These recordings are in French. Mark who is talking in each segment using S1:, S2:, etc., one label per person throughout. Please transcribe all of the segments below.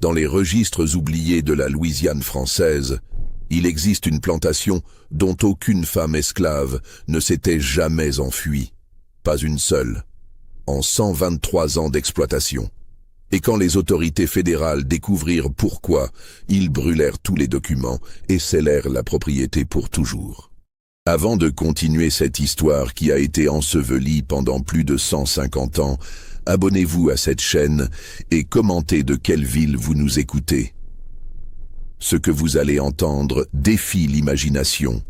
S1: Dans les registres oubliés de la Louisiane française, il existe une plantation dont aucune femme esclave ne s'était jamais enfuie. Pas une seule. En 123 ans d'exploitation. Et quand les autorités fédérales découvrirent pourquoi, ils brûlèrent tous les documents et scellèrent la propriété pour toujours. Avant de continuer cette histoire qui a été ensevelie pendant plus de 150 ans, abonnez-vous à cette chaîne et commentez de quelle ville vous nous écoutez. Ce que vous allez entendre défie l'imagination,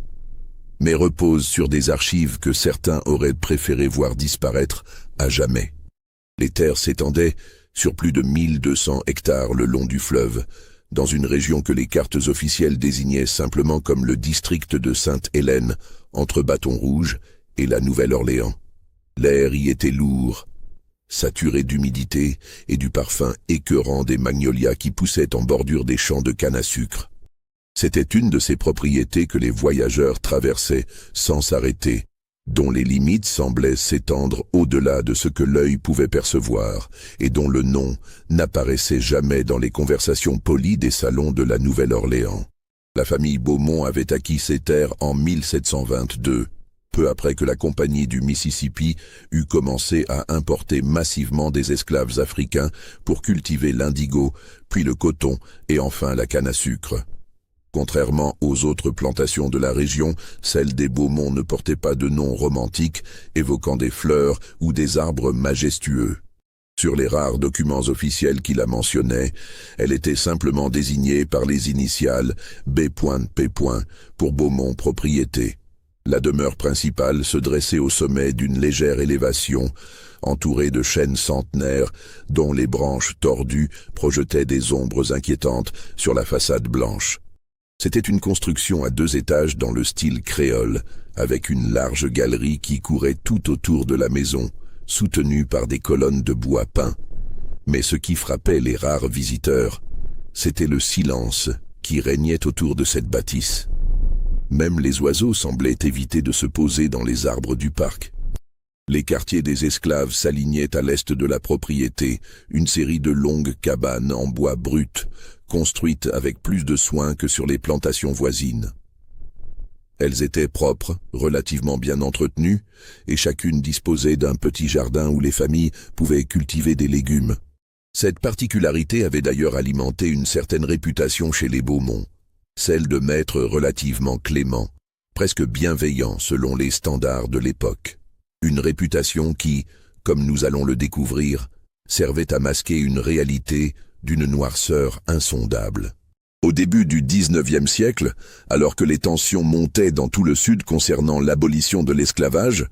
S1: mais repose sur des archives que certains auraient préféré voir disparaître à jamais. Les terres s'étendaient sur plus de 1200 hectares le long du fleuve, dans une région que les cartes officielles désignaient simplement comme le district de Sainte-Hélène, entre Bâton Rouge et la Nouvelle-Orléans. L'air y était lourd, saturé d'humidité et du parfum écœurant des magnolias qui poussaient en bordure des champs de canne à sucre. C'était une de ces propriétés que les voyageurs traversaient sans s'arrêter, dont les limites semblaient s'étendre au-delà de ce que l'œil pouvait percevoir, et dont le nom n'apparaissait jamais dans les conversations polies des salons de la Nouvelle-Orléans. La famille Beaumont avait acquis ces terres en 1722, peu après que la Compagnie du Mississippi eut commencé à importer massivement des esclaves africains pour cultiver l'indigo, puis le coton et enfin la canne à sucre. Contrairement aux autres plantations de la région, celle des Beaumont ne portait pas de nom romantique, évoquant des fleurs ou des arbres majestueux. Sur les rares documents officiels qui la mentionnaient, elle était simplement désignée par les initiales B.P. pour Beaumont propriété. La demeure principale se dressait au sommet d'une légère élévation, entourée de chênes centenaires dont les branches tordues projetaient des ombres inquiétantes sur la façade blanche. C'était une construction à 2 étages dans le style créole, avec une large galerie qui courait tout autour de la maison, soutenue par des colonnes de bois peint. Mais ce qui frappait les rares visiteurs, c'était le silence qui régnait autour de cette bâtisse. Même les oiseaux semblaient éviter de se poser dans les arbres du parc. Les quartiers des esclaves s'alignaient à l'est de la propriété, une série de longues cabanes en bois brut, construites avec plus de soin que sur les plantations voisines. Elles étaient propres, relativement bien entretenues, et chacune disposait d'un petit jardin où les familles pouvaient cultiver des légumes. Cette particularité avait d'ailleurs alimenté une certaine réputation chez les Beaumont, celle de maîtres relativement cléments, presque bienveillants selon les standards de l'époque. Une réputation qui, comme nous allons le découvrir, servait à masquer une réalité d'une noirceur insondable. Au début du XIXe siècle, alors que les tensions montaient dans tout le sud concernant l'abolition de l'esclavage,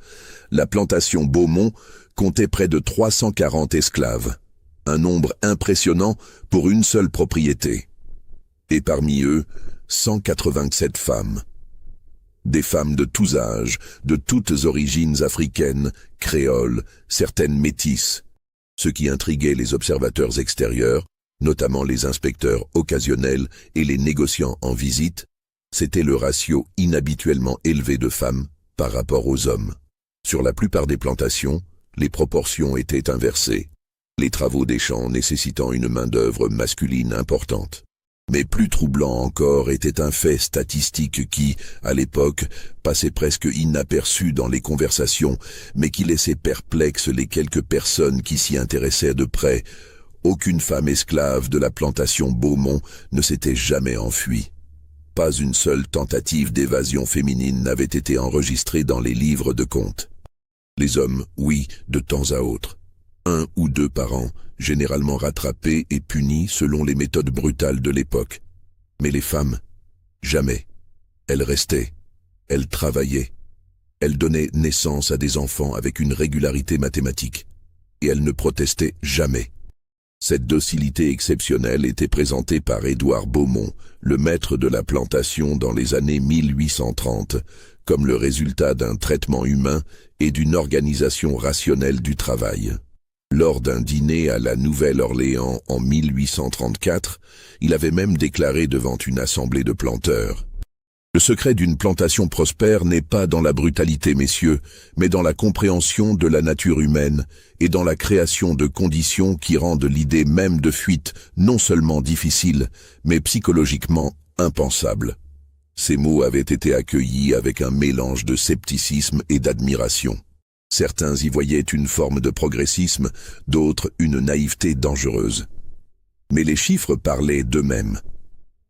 S1: la plantation Beaumont comptait près de 340 esclaves, un nombre impressionnant pour une seule propriété. Et parmi eux, 187 femmes. Des femmes de tous âges, de toutes origines africaines, créoles, certaines métisses. Ce qui intriguait les observateurs extérieurs, notamment les inspecteurs occasionnels et les négociants en visite, c'était le ratio inhabituellement élevé de femmes par rapport aux hommes. Sur la plupart des plantations, les proportions étaient inversées, les travaux des champs nécessitant une main-d'œuvre masculine importante. Mais plus troublant encore était un fait statistique qui, à l'époque, passait presque inaperçu dans les conversations, mais qui laissait perplexes les quelques personnes qui s'y intéressaient de près. Aucune femme esclave de la plantation Beaumont ne s'était jamais enfuie. Pas une seule tentative d'évasion féminine n'avait été enregistrée dans les livres de comptes. Les hommes, oui, de temps à autre. 1 ou 2 par an, généralement rattrapés et punis selon les méthodes brutales de l'époque. Mais les femmes, jamais. Elles restaient, elles travaillaient, elles donnaient naissance à des enfants avec une régularité mathématique, et elles ne protestaient jamais. Cette docilité exceptionnelle était présentée par Édouard Beaumont, le maître de la plantation dans les années 1830, comme le résultat d'un traitement humain et d'une organisation rationnelle du travail. Lors d'un dîner à la Nouvelle-Orléans en 1834, il avait même déclaré devant une assemblée de planteurs Le secret d'une plantation prospère n'est pas dans la brutalité, messieurs, mais dans la compréhension de la nature humaine et dans la création de conditions qui rendent l'idée même de fuite non seulement difficile, mais psychologiquement impensable. Ces mots avaient été accueillis avec un mélange de scepticisme et d'admiration. Certains y voyaient une forme de progressisme, d'autres une naïveté dangereuse. Mais les chiffres parlaient d'eux-mêmes.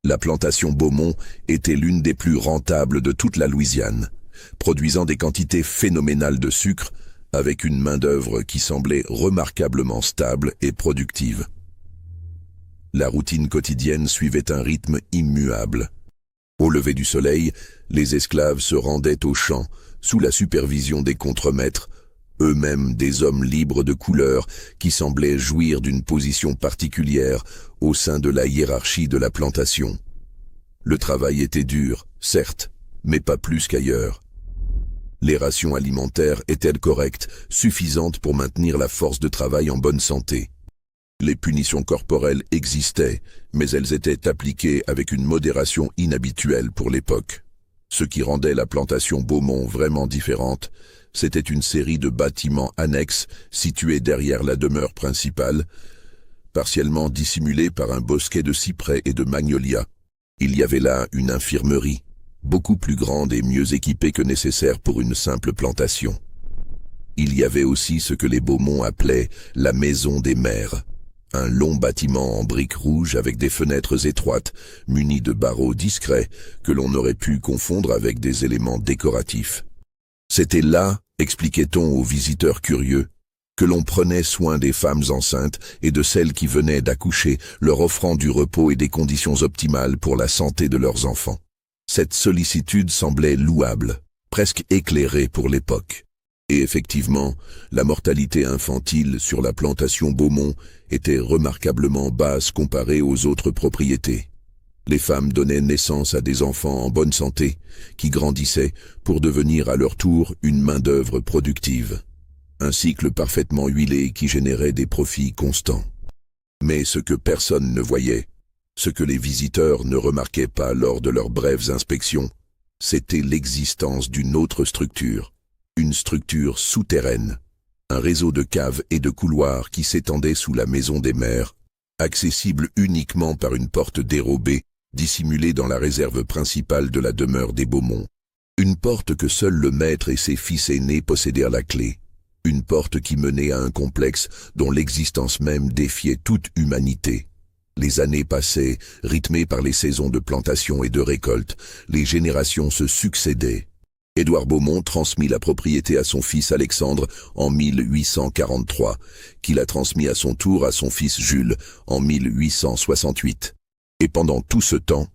S1: La plantation Beaumont était l'une des plus rentables de toute la Louisiane, produisant des quantités phénoménales de sucre avec une main-d'œuvre qui semblait remarquablement stable et productive. La routine quotidienne suivait un rythme immuable. Au lever du soleil, les esclaves se rendaient aux champs sous la supervision des contremaîtres, eux-mêmes des hommes libres de couleur qui semblaient jouir d'une position particulière au sein de la hiérarchie de la plantation. Le travail était dur, certes, mais pas plus qu'ailleurs. Les rations alimentaires étaient correctes, suffisantes pour maintenir la force de travail en bonne santé. Les punitions corporelles existaient, mais elles étaient appliquées avec une modération inhabituelle pour l'époque. Ce qui rendait la plantation Beaumont vraiment différente, c'était une série de bâtiments annexes situés derrière la demeure principale, partiellement dissimulés par un bosquet de cyprès et de magnolias. Il y avait là une infirmerie, beaucoup plus grande et mieux équipée que nécessaire pour une simple plantation. Il y avait aussi ce que les Beaumont appelaient la maison des mères, un long bâtiment en briques rouges avec des fenêtres étroites, munies de barreaux discrets que l'on aurait pu confondre avec des éléments décoratifs. C'était là, expliquait-on aux visiteurs curieux, que l'on prenait soin des femmes enceintes et de celles qui venaient d'accoucher, leur offrant du repos et des conditions optimales pour la santé de leurs enfants. Cette sollicitude semblait louable, presque éclairée pour l'époque. Et effectivement, la mortalité infantile sur la plantation Beaumont était remarquablement basse comparée aux autres propriétés. Les femmes donnaient naissance à des enfants en bonne santé, qui grandissaient pour devenir à leur tour une main-d'œuvre productive. Un cycle parfaitement huilé qui générait des profits constants. Mais ce que personne ne voyait, ce que les visiteurs ne remarquaient pas lors de leurs brèves inspections, c'était l'existence d'une autre structure, une structure souterraine, un réseau de caves et de couloirs qui s'étendait sous la maison des mères, accessible uniquement par une porte dérobée, dissimulée dans la réserve principale de la demeure des Beaumont. Une porte que seul le maître et ses fils aînés possédèrent la clé. Une porte qui menait à un complexe dont l'existence même défiait toute humanité. Les années passaient, rythmées par les saisons de plantation et de récolte. Les générations se succédaient. Édouard Beaumont transmit la propriété à son fils Alexandre en 1843, qui la transmit à son tour à son fils Jules en 1868. Et pendant tout ce temps,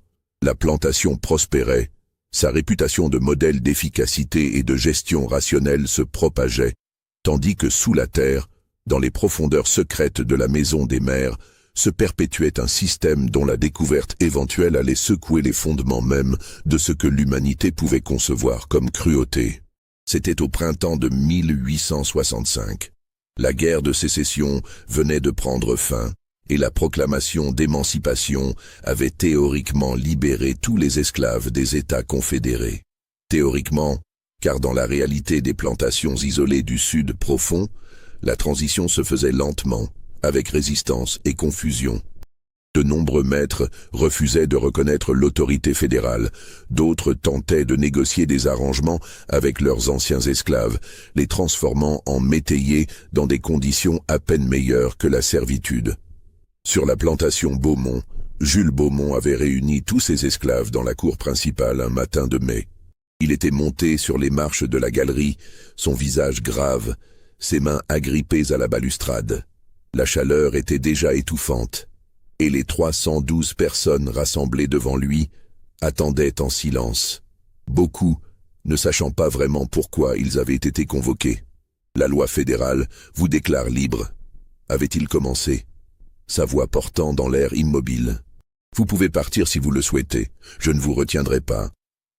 S1: la plantation prospérait, sa réputation de modèle d'efficacité et de gestion rationnelle se propageait, tandis que sous la terre, dans les profondeurs secrètes de la maison des mères, se perpétuait un système dont la découverte éventuelle allait secouer les fondements même de ce que l'humanité pouvait concevoir comme cruauté. C'était au printemps de 1865. La guerre de sécession venait de prendre fin, et la proclamation d'émancipation avait théoriquement libéré tous les esclaves des États confédérés. Théoriquement, car dans la réalité des plantations isolées du Sud profond, la transition se faisait lentement, avec résistance et confusion. De nombreux maîtres refusaient de reconnaître l'autorité fédérale, d'autres tentaient de négocier des arrangements avec leurs anciens esclaves, les transformant en métayers dans des conditions à peine meilleures que la servitude. Sur la plantation Beaumont, Jules Beaumont avait réuni tous ses esclaves dans la cour principale un matin de mai. Il était monté sur les marches de la galerie, son visage grave, ses mains agrippées à la balustrade. La chaleur était déjà étouffante, et les 312 personnes rassemblées devant lui attendaient en silence. Beaucoup, ne sachant pas vraiment pourquoi ils avaient été convoqués. La loi fédérale vous déclare libre, avait-il commencé, sa voix portant dans l'air immobile. Vous pouvez partir si vous le souhaitez, je ne vous retiendrai pas.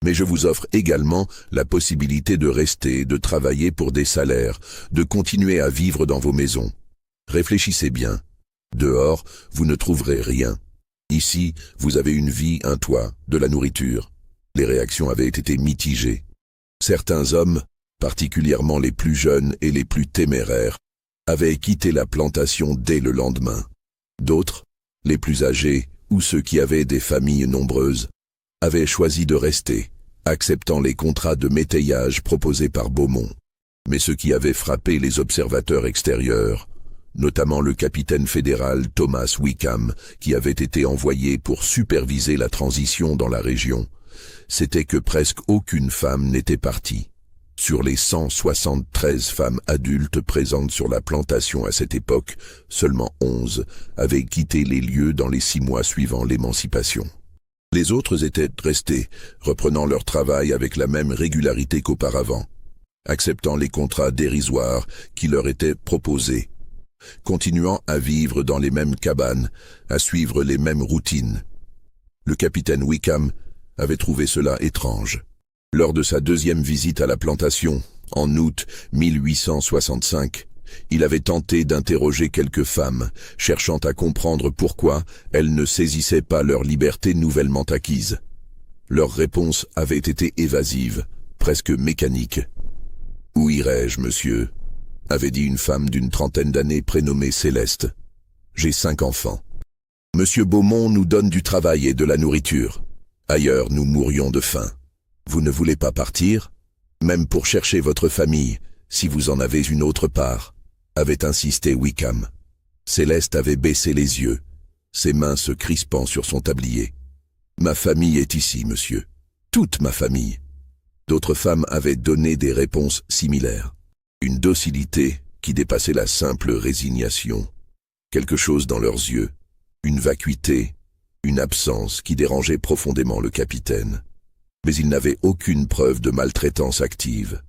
S1: Mais je vous offre également la possibilité de rester, de travailler pour des salaires, de continuer à vivre dans vos maisons. Réfléchissez bien. Dehors, vous ne trouverez rien. Ici, vous avez une vie, un toit, de la nourriture. Les réactions avaient été mitigées. Certains hommes, particulièrement les plus jeunes et les plus téméraires, avaient quitté la plantation dès le lendemain. D'autres, les plus âgés ou ceux qui avaient des familles nombreuses, avaient choisi de rester, acceptant les contrats de métayage proposés par Beaumont. Mais ce qui avait frappé les observateurs extérieurs, notamment le capitaine fédéral Thomas Wickham, qui avait été envoyé pour superviser la transition dans la région, c'était que presque aucune femme n'était partie. Sur les 173 femmes adultes présentes sur la plantation à cette époque, seulement 11 avaient quitté les lieux dans les 6 mois suivant l'émancipation. Les autres étaient restés, reprenant leur travail avec la même régularité qu'auparavant, acceptant les contrats dérisoires qui leur étaient proposés, continuant à vivre dans les mêmes cabanes, à suivre les mêmes routines. Le capitaine Wickham avait trouvé cela étrange. Lors de sa deuxième visite à la plantation, en août 1865, il avait tenté d'interroger quelques femmes, cherchant à comprendre pourquoi elles ne saisissaient pas leur liberté nouvellement acquise. Leurs réponses avaient été évasives, presque mécaniques. « Où irais-je, monsieur ?» avait dit une femme d'une trentaine d'années prénommée Céleste. « J'ai 5 enfants. Monsieur Beaumont nous donne du travail et de la nourriture. Ailleurs, nous mourrions de faim. Vous ne voulez pas partir, même pour chercher votre famille, si vous en avez une autre part, avait insisté Wickham. Céleste avait baissé les yeux, ses mains se crispant sur son tablier. Ma famille est ici, monsieur. Toute ma famille. D'autres femmes avaient donné des réponses similaires. Une docilité qui dépassait la simple résignation. Quelque chose dans leurs yeux, une vacuité, une absence qui dérangeait profondément le capitaine. Mais il n'avait aucune preuve de maltraitance active.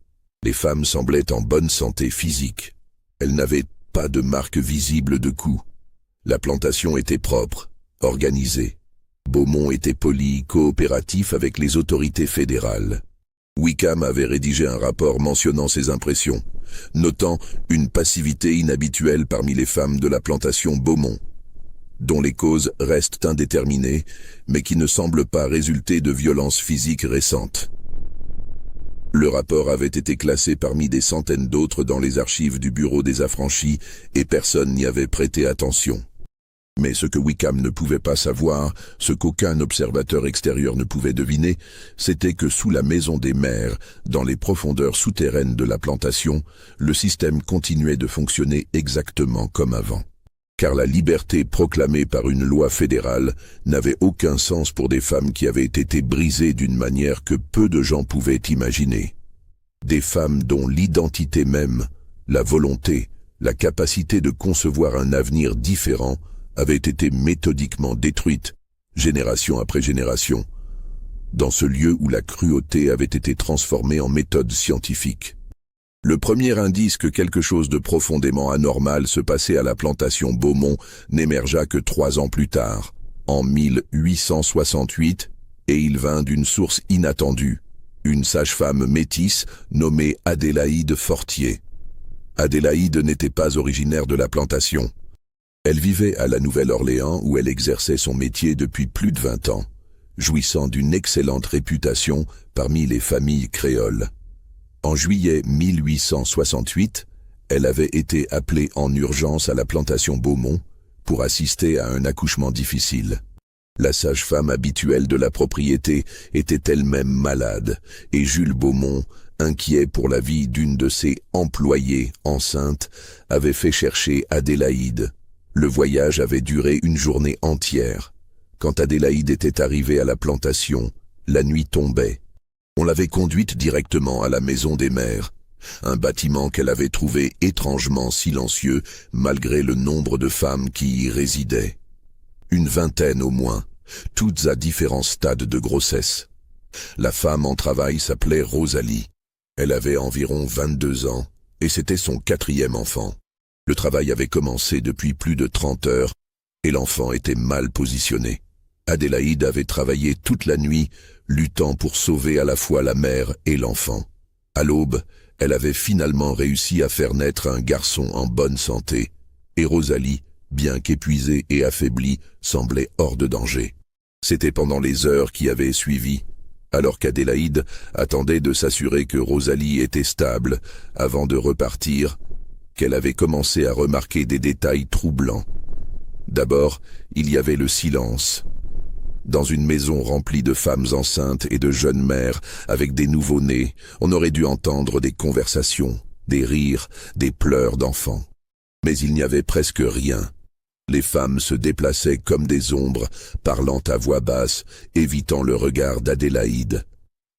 S1: Les femmes semblaient en bonne santé physique. Elles n'avaient pas de marque visible de coups. La plantation était propre, organisée. Beaumont était poli, coopératif avec les autorités fédérales. Wickham avait rédigé un rapport mentionnant ses impressions, notant une passivité inhabituelle parmi les femmes de la plantation Beaumont, dont les causes restent indéterminées, mais qui ne semblent pas résulter de violences physiques récentes. Le rapport avait été classé parmi des centaines d'autres dans les archives du Bureau des Affranchis et personne n'y avait prêté attention. Mais ce que Wickham ne pouvait pas savoir, ce qu'aucun observateur extérieur ne pouvait deviner, c'était que sous la maison des mères, dans les profondeurs souterraines de la plantation, le système continuait de fonctionner exactement comme avant. Car la liberté proclamée par une loi fédérale n'avait aucun sens pour des femmes qui avaient été brisées d'une manière que peu de gens pouvaient imaginer. Des femmes dont l'identité même, la volonté, la capacité de concevoir un avenir différent avaient été méthodiquement détruites, génération après génération, dans ce lieu où la cruauté avait été transformée en méthode scientifique. Le premier indice que quelque chose de profondément anormal se passait à la plantation Beaumont n'émergea que 3 ans plus tard, en 1868, et il vint d'une source inattendue, une sage-femme métisse nommée Adélaïde Fortier. Adélaïde n'était pas originaire de la plantation. Elle vivait à la Nouvelle-Orléans où elle exerçait son métier depuis plus de 20 ans, jouissant d'une excellente réputation parmi les familles créoles. En juillet 1868, elle avait été appelée en urgence à la plantation Beaumont pour assister à un accouchement difficile. La sage-femme habituelle de la propriété était elle-même malade et Jules Beaumont, inquiet pour la vie d'une de ses employées enceintes, avait fait chercher Adélaïde. Le voyage avait duré une journée entière. Quand Adélaïde était arrivée à la plantation, la nuit tombait. On l'avait conduite directement à la maison des mères, un bâtiment qu'elle avait trouvé étrangement silencieux malgré le nombre de femmes qui y résidaient. Une vingtaine au moins, toutes à différents stades de grossesse. La femme en travail s'appelait Rosalie. Elle avait environ 22 ans et c'était son 4e enfant. Le travail avait commencé depuis plus de 30 heures et l'enfant était mal positionné. Adélaïde avait travaillé toute la nuit, luttant pour sauver à la fois la mère et l'enfant. À l'aube, elle avait finalement réussi à faire naître un garçon en bonne santé, et Rosalie, bien qu'épuisée et affaiblie, semblait hors de danger. C'était pendant les heures qui avaient suivi alors qu'Adélaïde attendait de s'assurer que Rosalie était stable avant de repartir, qu'elle avait commencé à remarquer des détails troublants. D'abord, il y avait le silence. Dans une maison remplie de femmes enceintes et de jeunes mères avec des nouveau-nés, on aurait dû entendre des conversations, des rires, des pleurs d'enfants. Mais il n'y avait presque rien. Les femmes se déplaçaient comme des ombres, parlant à voix basse, évitant le regard d'Adélaïde.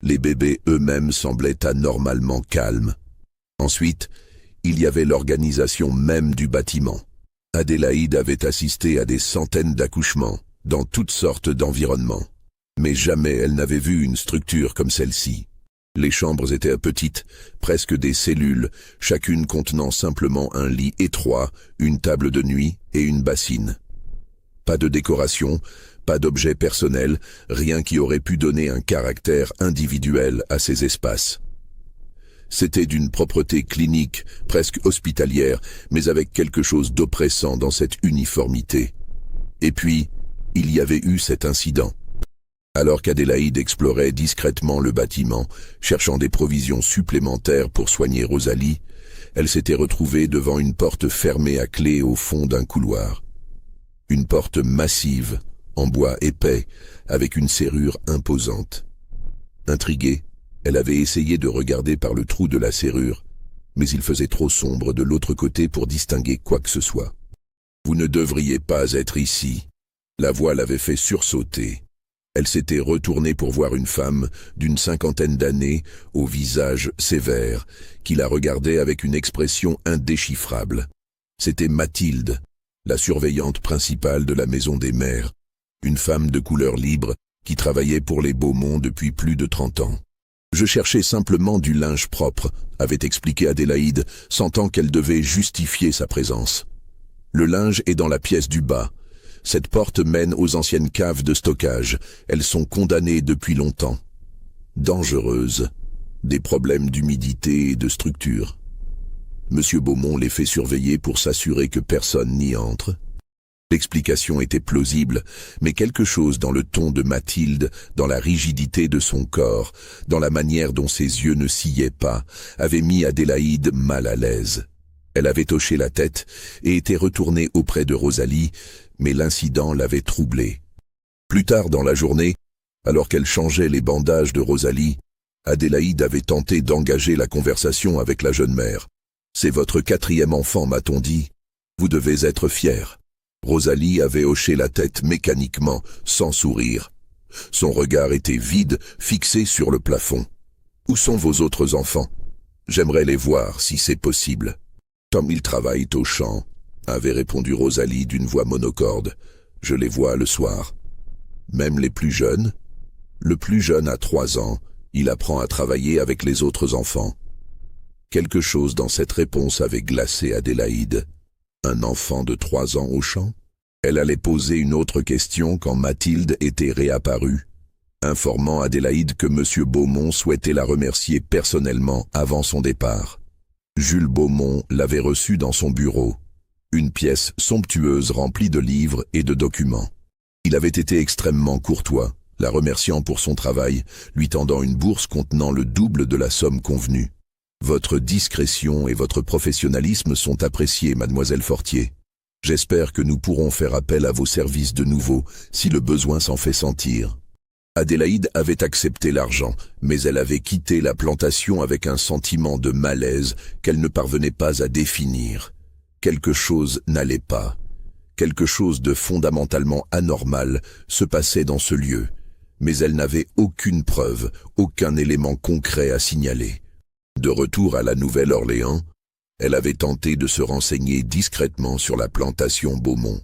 S1: Les bébés eux-mêmes semblaient anormalement calmes. Ensuite, il y avait l'organisation même du bâtiment. Adélaïde avait assisté à des centaines d'accouchements, dans toutes sortes d'environnements. Mais jamais elle n'avait vu une structure comme celle-ci. Les chambres étaient petites, presque des cellules, chacune contenant simplement un lit étroit, une table de nuit et une bassine. Pas de décoration, pas d'objets personnels, rien qui aurait pu donner un caractère individuel à ces espaces. C'était d'une propreté clinique, presque hospitalière, mais avec quelque chose d'oppressant dans cette uniformité. Et puis, il y avait eu cet incident. Alors qu'Adélaïde explorait discrètement le bâtiment, cherchant des provisions supplémentaires pour soigner Rosalie, elle s'était retrouvée devant une porte fermée à clé au fond d'un couloir. Une porte massive, en bois épais, avec une serrure imposante. Intriguée, elle avait essayé de regarder par le trou de la serrure, mais il faisait trop sombre de l'autre côté pour distinguer quoi que ce soit. « Vous ne devriez pas être ici !» La voix l'avait fait sursauter. Elle s'était retournée pour voir une femme d'une 50aine d'années, au visage sévère, qui la regardait avec une expression indéchiffrable. C'était Mathilde, la surveillante principale de la maison des mères, une femme de couleur libre qui travaillait pour les Beaumont depuis plus de 30 ans. « Je cherchais simplement du linge propre », avait expliqué Adélaïde, sentant qu'elle devait justifier sa présence. « Le linge est dans la pièce du bas. Cette porte mène aux anciennes caves de stockage. Elles sont condamnées depuis longtemps. Dangereuses. Des problèmes d'humidité et de structure. Monsieur Beaumont les fait surveiller pour s'assurer que personne n'y entre. » L'explication était plausible, mais quelque chose dans le ton de Mathilde, dans la rigidité de son corps, dans la manière dont ses yeux ne sciaient pas, avait mis Adélaïde mal à l'aise. Elle avait hoché la tête et était retournée auprès de Rosalie, mais l'incident l'avait troublée. Plus tard dans la journée, alors qu'elle changeait les bandages de Rosalie, Adélaïde avait tenté d'engager la conversation avec la jeune mère. « C'est votre 4e enfant, m'a-t-on dit. Vous devez être fière. » Rosalie avait hoché la tête mécaniquement, sans sourire. Son regard était vide, fixé sur le plafond. « Où sont vos autres enfants? J'aimerais les voir, si c'est possible. »« Comme ils travaillent au champ, » avait répondu Rosalie d'une voix monocorde. « Je les vois le soir. »« Même les plus jeunes ?»« Le plus jeune a 3 ans. Il apprend à travailler avec les autres enfants. » Quelque chose dans cette réponse avait glacé Adélaïde. Un enfant de 3 ans au champ? Elle allait poser une autre question quand Mathilde était réapparue, informant Adélaïde que M. Beaumont souhaitait la remercier personnellement avant son départ. Jules Beaumont l'avait reçue dans son bureau, une pièce somptueuse remplie de livres et de documents. Il avait été extrêmement courtois, la remerciant pour son travail, lui tendant une bourse contenant le double de la somme convenue. « Votre discrétion et votre professionnalisme sont appréciés, mademoiselle Fortier. J'espère que nous pourrons faire appel à vos services de nouveau, si le besoin s'en fait sentir. » Adélaïde avait accepté l'argent, mais elle avait quitté la plantation avec un sentiment de malaise qu'elle ne parvenait pas à définir. Quelque chose n'allait pas. Quelque chose de fondamentalement anormal se passait dans ce lieu, mais elle n'avait aucune preuve, aucun élément concret à signaler. De retour à la Nouvelle-Orléans, elle avait tenté de se renseigner discrètement sur la plantation Beaumont.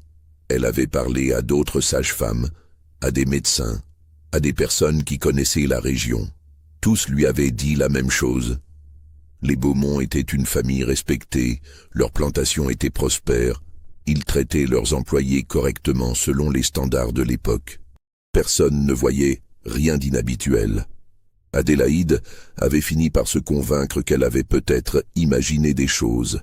S1: Elle avait parlé à d'autres sages-femmes, à des médecins, à des personnes qui connaissaient la région. Tous lui avaient dit la même chose. Les Beaumont étaient une famille respectée, leur plantation était prospère, ils traitaient leurs employés correctement selon les standards de l'époque. Personne ne voyait rien d'inhabituel. Adélaïde avait fini par se convaincre qu'elle avait peut-être imaginé des choses,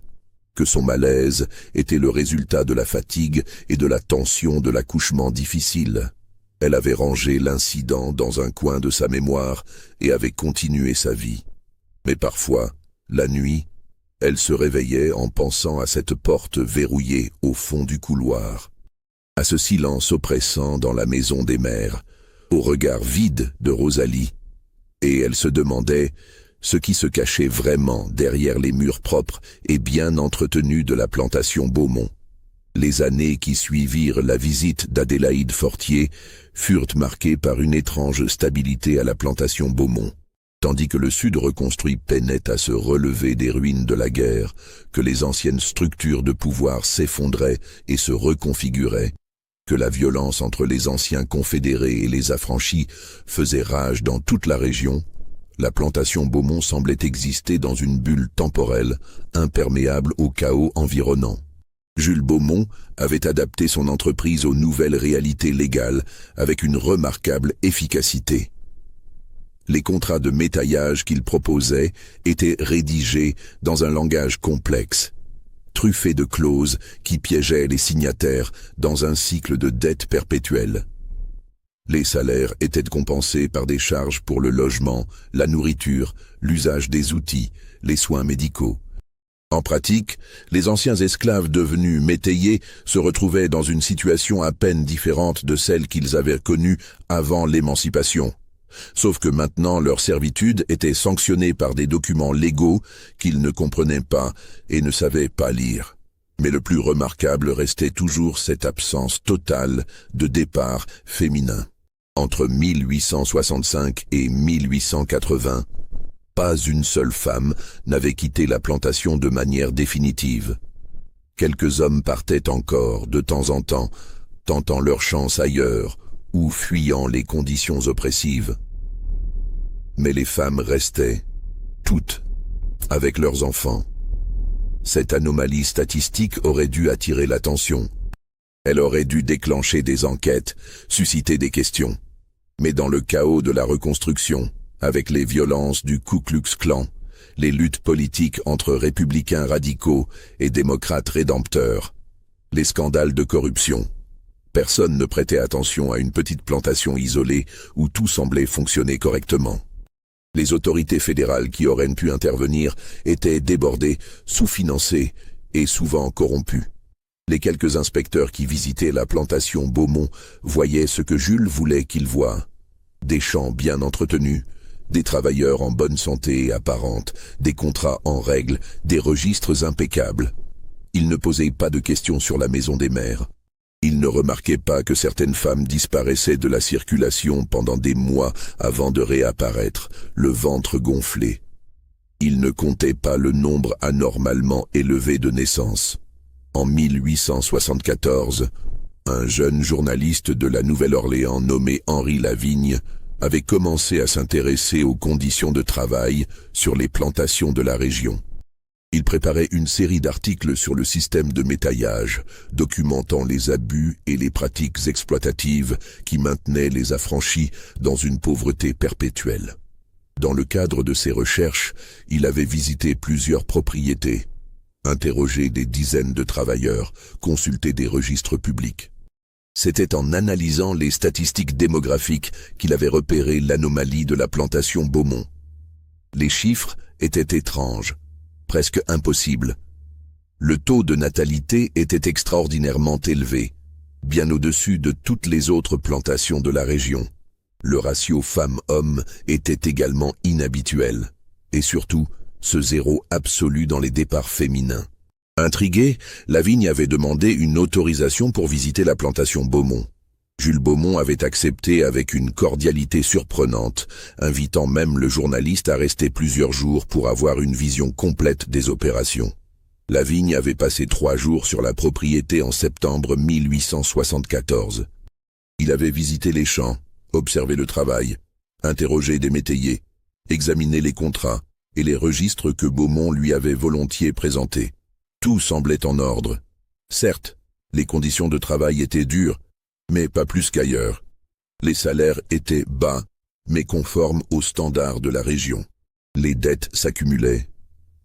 S1: que son malaise était le résultat de la fatigue et de la tension de l'accouchement difficile. Elle avait rangé l'incident dans un coin de sa mémoire et avait continué sa vie. Mais parfois, la nuit, elle se réveillait en pensant à cette porte verrouillée au fond du couloir, à ce silence oppressant dans la maison des mères, au regard vide de Rosalie, et elle se demandait ce qui se cachait vraiment derrière les murs propres et bien entretenus de la plantation Beaumont. Les années qui suivirent la visite d'Adélaïde Fortier furent marquées par une étrange stabilité à la plantation Beaumont. Tandis que le Sud reconstruit peinait à se relever des ruines de la guerre, que les anciennes structures de pouvoir s'effondraient et se reconfiguraient, que la violence entre les anciens confédérés et les affranchis faisait rage dans toute la région, la plantation Beaumont semblait exister dans une bulle temporelle, imperméable au chaos environnant. Jules Beaumont avait adapté son entreprise aux nouvelles réalités légales avec une remarquable efficacité. Les contrats de métaillage qu'il proposait étaient rédigés dans un langage complexe, truffé de clauses qui piégeaient les signataires dans un cycle de dettes perpétuelles. Les salaires étaient compensés par des charges pour le logement, la nourriture, l'usage des outils, les soins médicaux. En pratique, les anciens esclaves devenus métayers se retrouvaient dans une situation à peine différente de celle qu'ils avaient connue avant l'émancipation. Sauf que maintenant leur servitude était sanctionnée par des documents légaux qu'ils ne comprenaient pas et ne savaient pas lire. Mais le plus remarquable restait toujours cette absence totale de départ féminin. Entre 1865 et 1880, pas une seule femme n'avait quitté la plantation de manière définitive. Quelques hommes partaient encore, de temps en temps, tentant leur chance ailleurs, ou fuyant les conditions oppressives. Mais les femmes restaient, toutes, avec leurs enfants. Cette anomalie statistique aurait dû attirer l'attention. Elle aurait dû déclencher des enquêtes, susciter des questions. Mais dans le chaos de la reconstruction, avec les violences du Ku Klux Klan, les luttes politiques entre républicains radicaux et démocrates rédempteurs, les scandales de corruption, personne ne prêtait attention à une petite plantation isolée où tout semblait fonctionner correctement. Les autorités fédérales qui auraient pu intervenir étaient débordées, sous-financées et souvent corrompues. Les quelques inspecteurs qui visitaient la plantation Beaumont voyaient ce que Jules voulait qu'ils voient. Des champs bien entretenus, des travailleurs en bonne santé apparente, des contrats en règle, des registres impeccables. Ils ne posaient pas de questions sur la maison des mères. Ils ne remarquaient pas que certaines femmes disparaissaient de la circulation pendant des mois avant de réapparaître, le ventre gonflé. Ils ne comptaient pas le nombre anormalement élevé de naissances. En 1874, un jeune journaliste de la Nouvelle-Orléans nommé Henri Lavigne avait commencé à s'intéresser aux conditions de travail sur les plantations de la région. Il préparait une série d'articles sur le système de métaillage, documentant les abus et les pratiques exploitatives qui maintenaient les affranchis dans une pauvreté perpétuelle. Dans le cadre de ses recherches, il avait visité plusieurs propriétés, interrogé des dizaines de travailleurs, consulté des registres publics. C'était en analysant les statistiques démographiques qu'il avait repéré l'anomalie de la plantation Beaumont. Les chiffres étaient étranges, presque impossibles. Le taux de natalité était extraordinairement élevé, bien au-dessus de toutes les autres plantations de la région. Le ratio femmes-hommes était également inhabituel, et surtout, ce zéro absolu dans les départs féminins. Intrigué, Lavigne avait demandé une autorisation pour visiter la plantation Beaumont. Jules Beaumont avait accepté avec une cordialité surprenante, invitant même le journaliste à rester plusieurs jours pour avoir une vision complète des opérations. Lavigne avait passé 3 jours sur la propriété en septembre 1874. Il avait visité les champs, observé le travail, interrogé des métayers, examiné les contrats et les registres que Beaumont lui avait volontiers présentés. Tout semblait en ordre. Certes, les conditions de travail étaient dures, mais pas plus qu'ailleurs. Les salaires étaient bas, mais conformes aux standards de la région. Les dettes s'accumulaient,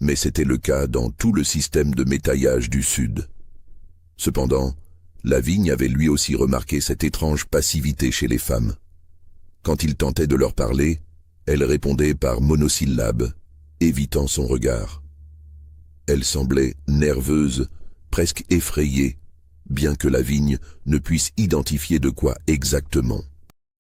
S1: mais c'était le cas dans tout le système de métaillage du Sud. Cependant, Lavigne avait lui aussi remarqué cette étrange passivité chez les femmes. Quand il tentait de leur parler, elles répondaient par monosyllabes, évitant son regard. Elle semblait nerveuse, presque effrayée, bien que Lavigne ne puisse identifier de quoi exactement.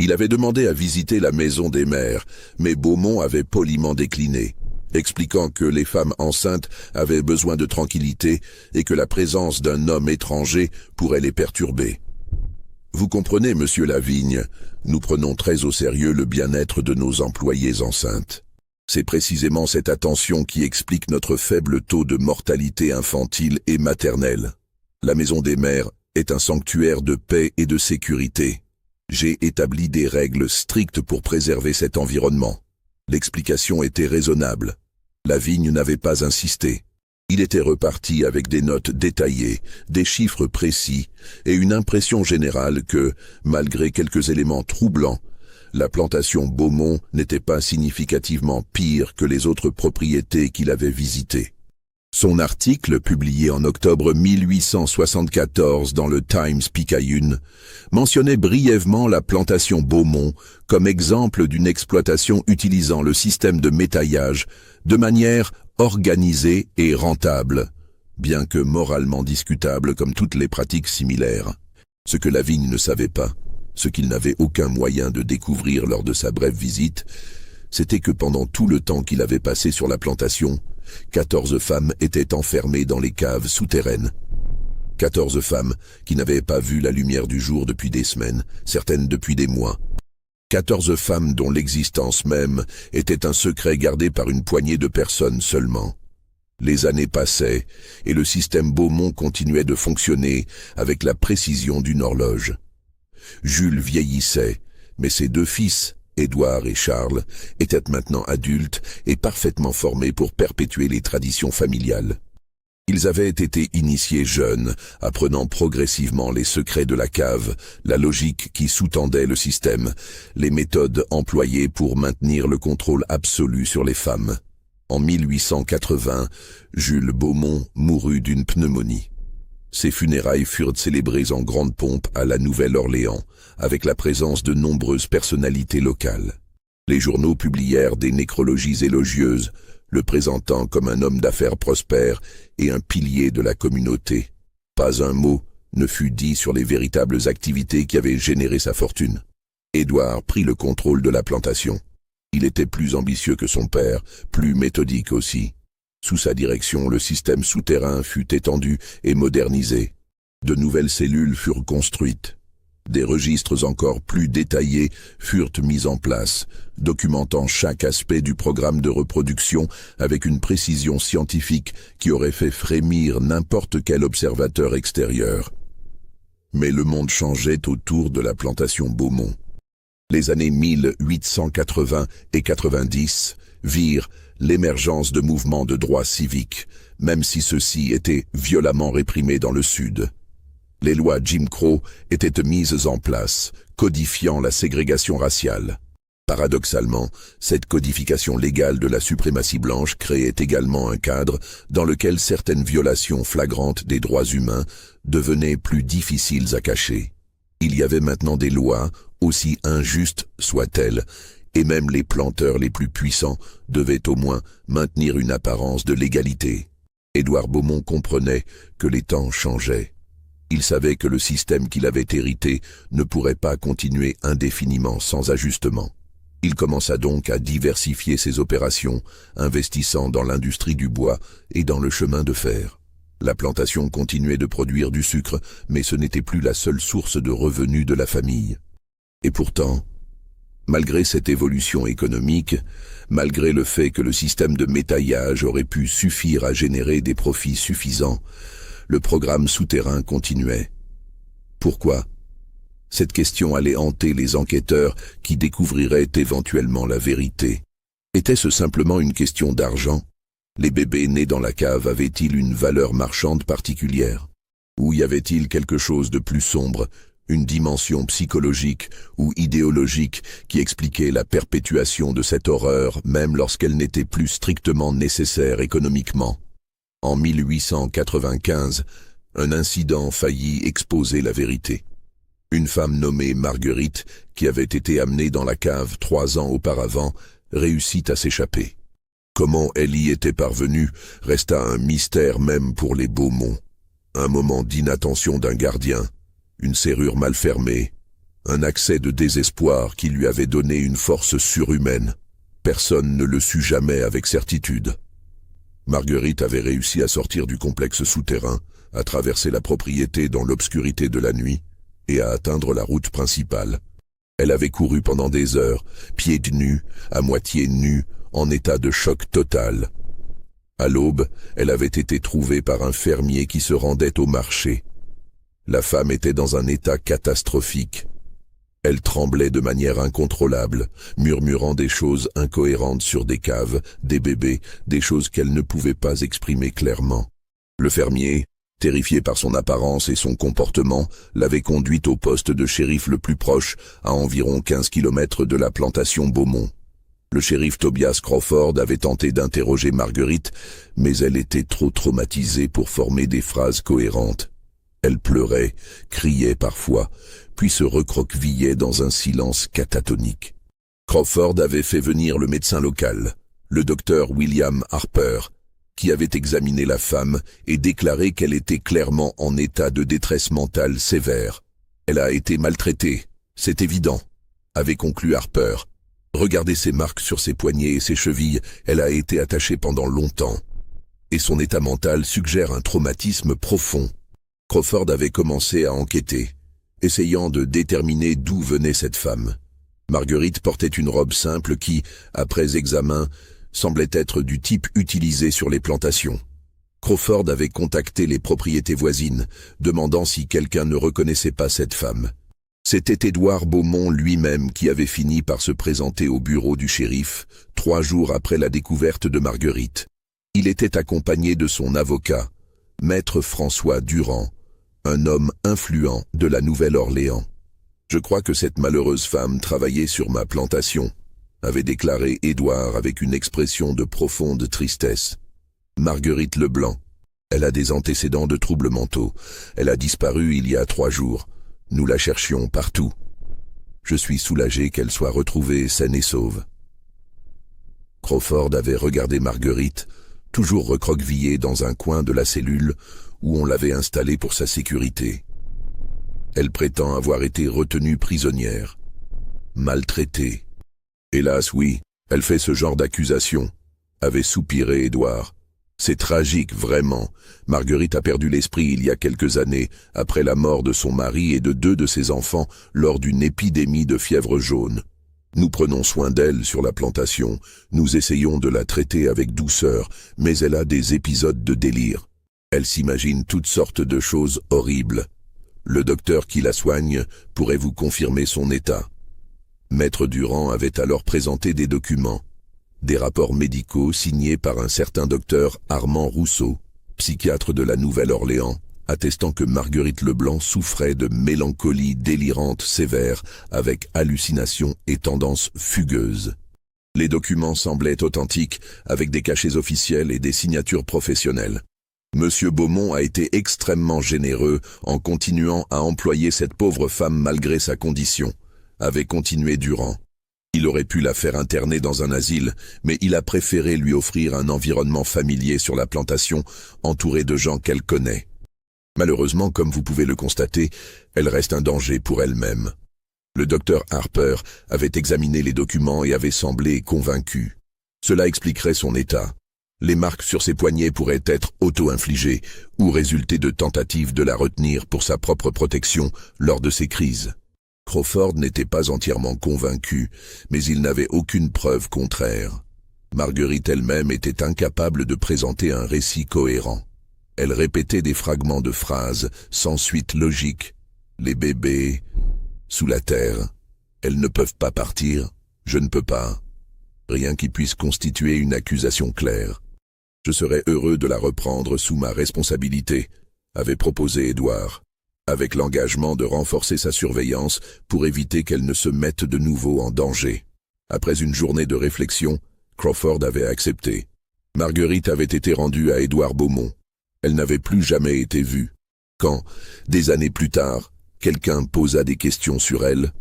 S1: Il avait demandé à visiter la maison des mères, mais Beaumont avait poliment décliné, expliquant que les femmes enceintes avaient besoin de tranquillité et que la présence d'un homme étranger pourrait les perturber. Vous comprenez, monsieur Lavigne, nous prenons très au sérieux le bien-être de nos employées enceintes. C'est précisément cette attention qui explique notre faible taux de mortalité infantile et maternelle. La maison des mères est un sanctuaire de paix et de sécurité. J'ai établi des règles strictes pour préserver cet environnement. L'explication était raisonnable. Lavigne n'avait pas insisté. Il était reparti avec des notes détaillées, des chiffres précis et une impression générale que, malgré quelques éléments troublants, la plantation Beaumont n'était pas significativement pire que les autres propriétés qu'il avait visitées. Son article, publié en octobre 1874 dans le Times-Picayune, mentionnait brièvement la plantation Beaumont comme exemple d'une exploitation utilisant le système de métaillage de manière organisée et rentable, bien que moralement discutable comme toutes les pratiques similaires. Ce que Lavigne ne savait pas, ce qu'il n'avait aucun moyen de découvrir lors de sa brève visite, c'était que pendant tout le temps qu'il avait passé sur la plantation, 14 femmes étaient enfermées dans les caves souterraines. 14 femmes qui n'avaient pas vu la lumière du jour depuis des semaines, certaines depuis des mois. 14 femmes dont l'existence même était un secret gardé par une poignée de personnes seulement. Les années passaient et le système Beaumont continuait de fonctionner avec la précision d'une horloge. Jules vieillissait, mais ses deux fils, Édouard et Charles, étaient maintenant adultes et parfaitement formés pour perpétuer les traditions familiales. Ils avaient été initiés jeunes, apprenant progressivement les secrets de la cave, la logique qui sous-tendait le système, les méthodes employées pour maintenir le contrôle absolu sur les femmes. En 1880, Jules Beaumont mourut d'une pneumonie. Ses funérailles furent célébrées en grande pompe à la Nouvelle-Orléans, avec la présence de nombreuses personnalités locales. Les journaux publièrent des nécrologies élogieuses, le présentant comme un homme d'affaires prospère et un pilier de la communauté. Pas un mot ne fut dit sur les véritables activités qui avaient généré sa fortune. Édouard prit le contrôle de la plantation. Il était plus ambitieux que son père, plus méthodique aussi. Sous sa direction, le système souterrain fut étendu et modernisé. De nouvelles cellules furent construites. Des registres encore plus détaillés furent mis en place, documentant chaque aspect du programme de reproduction avec une précision scientifique qui aurait fait frémir n'importe quel observateur extérieur. Mais le monde changeait autour de la plantation Beaumont. Les années 1880 et 90 virent l'émergence de mouvements de droits civiques, même si ceux-ci étaient violemment réprimés dans le Sud. Les lois Jim Crow étaient mises en place, codifiant la ségrégation raciale. Paradoxalement, cette codification légale de la suprématie blanche créait également un cadre dans lequel certaines violations flagrantes des droits humains devenaient plus difficiles à cacher. Il y avait maintenant des lois, aussi injustes soient-elles, et même les planteurs les plus puissants devaient au moins maintenir une apparence de légalité. Édouard Beaumont comprenait que les temps changeaient. Il savait que le système qu'il avait hérité ne pourrait pas continuer indéfiniment sans ajustement. Il commença donc à diversifier ses opérations, investissant dans l'industrie du bois et dans le chemin de fer. La plantation continuait de produire du sucre, mais ce n'était plus la seule source de revenus de la famille. Et pourtant, malgré cette évolution économique, malgré le fait que le système de métaillage aurait pu suffire à générer des profits suffisants, le programme souterrain continuait. Pourquoi? Cette question allait hanter les enquêteurs qui découvriraient éventuellement la vérité. Était-ce simplement une question d'argent? Les bébés nés dans la cave avaient-ils une valeur marchande particulière? Ou y avait-il quelque chose de plus sombre, une dimension psychologique ou idéologique qui expliquait la perpétuation de cette horreur même lorsqu'elle n'était plus strictement nécessaire économiquement? En 1895, Un incident faillit exposer la vérité. Une femme nommée Marguerite, qui avait été amenée dans la cave 3 ans auparavant, réussit à s'échapper. Comment elle y était parvenue resta un mystère même pour les Beaumont. Un moment d'inattention d'un gardien, une serrure mal fermée, un accès de désespoir qui lui avait donné une force surhumaine. Personne ne le sut jamais avec certitude. Marguerite avait réussi à sortir du complexe souterrain, à traverser la propriété dans l'obscurité de la nuit et à atteindre la route principale. Elle avait couru pendant des heures, pieds nus, à moitié nus, en état de choc total. À l'aube, elle avait été trouvée par un fermier qui se rendait au marché. La femme était dans un état catastrophique. Elle tremblait de manière incontrôlable, murmurant des choses incohérentes sur des caves, des bébés, des choses qu'elle ne pouvait pas exprimer clairement. Le fermier, terrifié par son apparence et son comportement, l'avait conduite au poste de shérif le plus proche, à environ 15 kilomètres de la plantation Beaumont. Le shérif Tobias Crawford avait tenté d'interroger Marguerite, mais elle était trop traumatisée pour former des phrases cohérentes. Elle pleurait, criait parfois, puis se recroquevillait dans un silence catatonique. Crawford avait fait venir le médecin local, le docteur William Harper, qui avait examiné la femme et déclaré qu'elle était clairement en état de détresse mentale sévère. Elle a été maltraitée, c'est évident, avait conclu Harper. Regardez ses marques sur ses poignets et ses chevilles, elle a été attachée pendant longtemps. Et son état mental suggère un traumatisme profond. Crawford avait commencé à enquêter, essayant de déterminer d'où venait cette femme. Marguerite portait une robe simple qui, après examen, semblait être du type utilisé sur les plantations. Crawford avait contacté les propriétés voisines, demandant si quelqu'un ne reconnaissait pas cette femme. C'était Édouard Beaumont lui-même qui avait fini par se présenter au bureau du shérif, 3 jours après la découverte de Marguerite. Il était accompagné de son avocat, maître François Durand, un homme influent de la Nouvelle-Orléans. « Je crois que cette malheureuse femme travaillait sur ma plantation », avait déclaré Édouard avec une expression de profonde tristesse. Marguerite Leblanc. Elle a des antécédents de troubles mentaux. Elle a disparu il y a 3 jours. Nous la cherchions partout. Je suis soulagé qu'elle soit retrouvée saine et sauve. Crawford avait regardé Marguerite, toujours recroquevillée dans un coin de la cellule où on l'avait installée pour sa sécurité. Elle prétend avoir été retenue prisonnière, maltraitée. Hélas, oui, elle fait ce genre d'accusation, avait soupiré Édouard. C'est tragique, vraiment. Marguerite a perdu l'esprit il y a quelques années, après la mort de son mari et de 2 de ses enfants lors d'une épidémie de fièvre jaune. Nous prenons soin d'elle sur la plantation, nous essayons de la traiter avec douceur, mais elle a des épisodes de délire. Elle s'imagine toutes sortes de choses horribles. Le docteur qui la soigne pourrait vous confirmer son état. Maître Durand avait alors présenté des documents. Des rapports médicaux signés par un certain docteur Armand Rousseau, psychiatre de la Nouvelle-Orléans, attestant que Marguerite Leblanc souffrait de mélancolie délirante sévère avec hallucinations et tendances fugueuses. Les documents semblaient authentiques, avec des cachets officiels et des signatures professionnelles. Monsieur Beaumont a été extrêmement généreux en continuant à employer cette pauvre femme malgré sa condition, avait continué Durand. Il aurait pu la faire interner dans un asile, mais il a préféré lui offrir un environnement familier sur la plantation, entouré de gens qu'elle connaît. Malheureusement, comme vous pouvez le constater, elle reste un danger pour elle-même. Le docteur Harper avait examiné les documents et avait semblé convaincu. Cela expliquerait son état. Les marques sur ses poignets pourraient être auto-infligées ou résulter de tentatives de la retenir pour sa propre protection lors de ses crises. Crawford n'était pas entièrement convaincu, mais il n'avait aucune preuve contraire. Marguerite elle-même était incapable de présenter un récit cohérent. Elle répétait des fragments de phrases sans suite logique. Les bébés, sous la terre, elles ne peuvent pas partir, je ne peux pas. Rien qui puisse constituer une accusation claire. Je serais heureux de la reprendre sous ma responsabilité, avait proposé Édouard, avec l'engagement de renforcer sa surveillance pour éviter qu'elle ne se mette de nouveau en danger. Après une journée de réflexion, Crawford avait accepté. Marguerite avait été rendue à Édouard Beaumont. Elle n'avait plus jamais été vue. Quand, des années plus tard, quelqu'un posa des questions sur elle,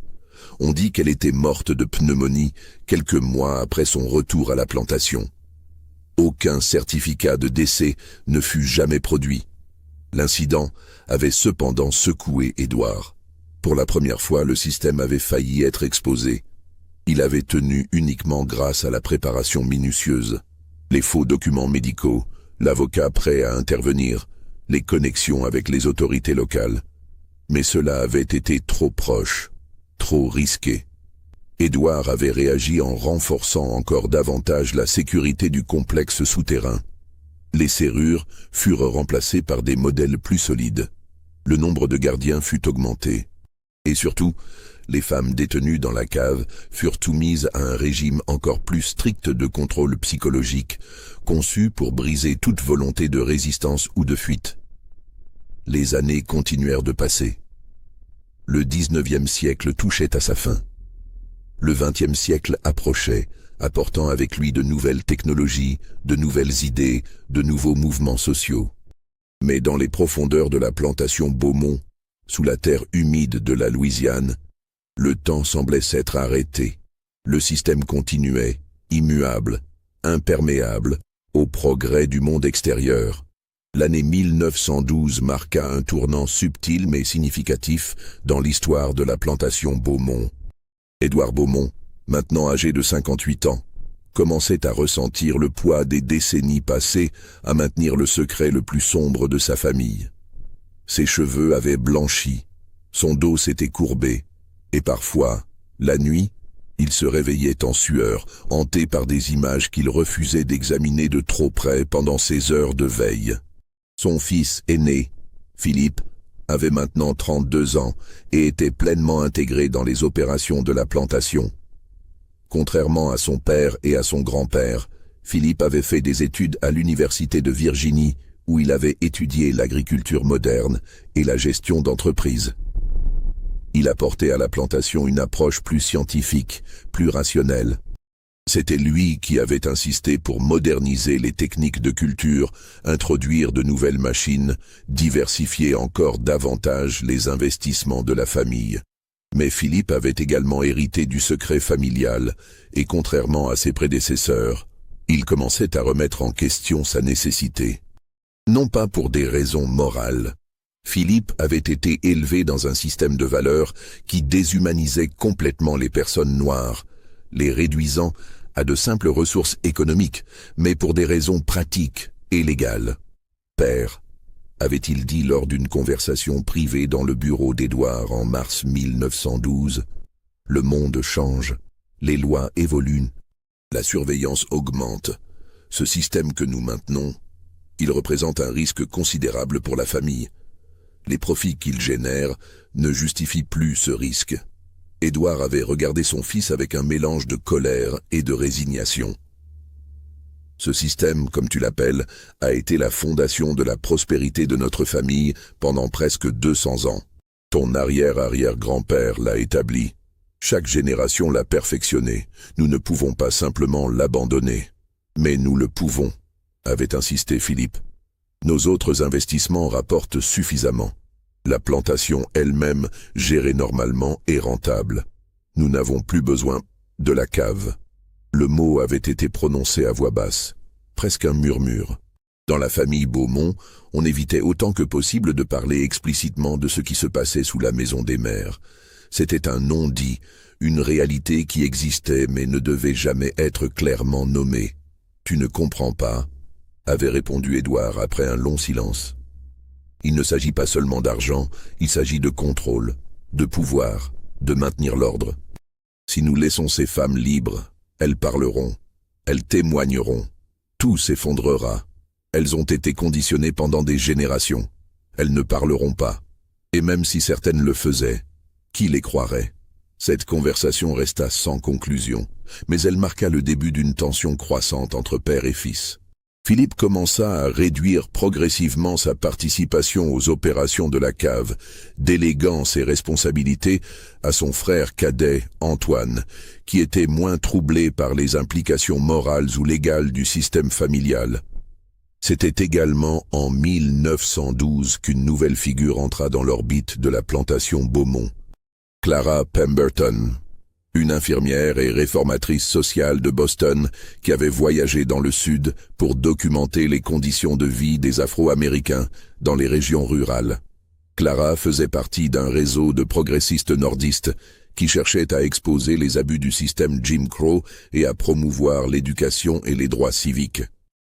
S1: on dit qu'elle était morte de pneumonie quelques mois après son retour à la plantation. Aucun certificat de décès ne fut jamais produit. L'incident avait cependant secoué Édouard. Pour la première fois, le système avait failli être exposé. Il avait tenu uniquement grâce à la préparation minutieuse, les faux documents médicaux, l'avocat prêt à intervenir, les connexions avec les autorités locales. Mais cela avait été trop proche, trop risqué. Édouard avait réagi en renforçant encore davantage la sécurité du complexe souterrain. Les serrures furent remplacées par des modèles plus solides. Le nombre de gardiens fut augmenté. Et surtout, les femmes détenues dans la cave furent soumises à un régime encore plus strict de contrôle psychologique, conçu pour briser toute volonté de résistance ou de fuite. Les années continuèrent de passer. Le 19e siècle touchait à sa fin. Le 20e siècle approchait, apportant avec lui de nouvelles technologies, de nouvelles idées, de nouveaux mouvements sociaux. Mais dans les profondeurs de la plantation Beaumont, sous la terre humide de la Louisiane, le temps semblait s'être arrêté. Le système continuait, immuable, imperméable, au progrès du monde extérieur. L'année 1912 marqua un tournant subtil mais significatif dans l'histoire de la plantation Beaumont. Édouard Beaumont, maintenant âgé de 58 ans, commençait à ressentir le poids des décennies passées à maintenir le secret le plus sombre de sa famille. Ses cheveux avaient blanchi, son dos s'était courbé, et parfois, la nuit, il se réveillait en sueur, hanté par des images qu'il refusait d'examiner de trop près pendant ses heures de veille. Son fils aîné, Philippe, avait maintenant 32 ans et était pleinement intégré dans les opérations de la plantation. Contrairement à son père et à son grand-père, Philippe avait fait des études à l'université de Virginie, où il avait étudié l'agriculture moderne et la gestion d'entreprises. Il apportait à la plantation une approche plus scientifique, plus rationnelle. C'était lui qui avait insisté pour moderniser les techniques de culture, introduire de nouvelles machines, diversifier encore davantage les investissements de la famille. Mais Philippe avait également hérité du secret familial, et contrairement à ses prédécesseurs, il commençait à remettre en question sa nécessité. Non pas pour des raisons morales. Philippe avait été élevé dans un système de valeurs qui déshumanisait complètement les personnes noires, les réduisant à de simples ressources économiques, mais pour des raisons pratiques et légales. « Père », avait-il dit lors d'une conversation privée dans le bureau d'Édouard en mars 1912, « le monde change, les lois évoluent, la surveillance augmente. Ce système que nous maintenons, il représente un risque considérable pour la famille. Les profits qu'il génère ne justifient plus ce risque. » Édouard avait regardé son fils avec un mélange de colère et de résignation. Ce système, comme tu l'appelles, a été la fondation de la prospérité de notre famille pendant presque 200 ans. Ton arrière-arrière-grand-père l'a établi. Chaque génération l'a perfectionné. Nous ne pouvons pas simplement l'abandonner. Mais nous le pouvons, avait insisté Philippe. Nos autres investissements rapportent suffisamment. La plantation elle-même, gérée normalement, est rentable. Nous n'avons plus besoin de la cave. Le mot avait été prononcé à voix basse, presque un murmure. Dans la famille Beaumont, on évitait autant que possible de parler explicitement de ce qui se passait sous la maison des mères. C'était un non-dit, une réalité qui existait mais ne devait jamais être clairement nommée. « Tu ne comprends pas », avait répondu Édouard après un long silence. Il ne s'agit pas seulement d'argent, il s'agit de contrôle, de pouvoir, de maintenir l'ordre. Si nous laissons ces femmes libres, elles parleront, elles témoigneront, tout s'effondrera. Elles ont été conditionnées pendant des générations, elles ne parleront pas. Et même si certaines le faisaient, qui les croirait? Cette conversation resta sans conclusion, mais elle marqua le début d'une tension croissante entre père et fils. Philippe commença à réduire progressivement sa participation aux opérations de la cave, déléguant ses responsabilités à son frère cadet, Antoine, qui était moins troublé par les implications morales ou légales du système familial. C'était également en 1912 qu'une nouvelle figure entra dans l'orbite de la plantation Beaumont. Clara Pemberton, une infirmière et réformatrice sociale de Boston qui avait voyagé dans le Sud pour documenter les conditions de vie des Afro-Américains dans les régions rurales. Clara faisait partie d'un réseau de progressistes nordistes qui cherchaient à exposer les abus du système Jim Crow et à promouvoir l'éducation et les droits civiques.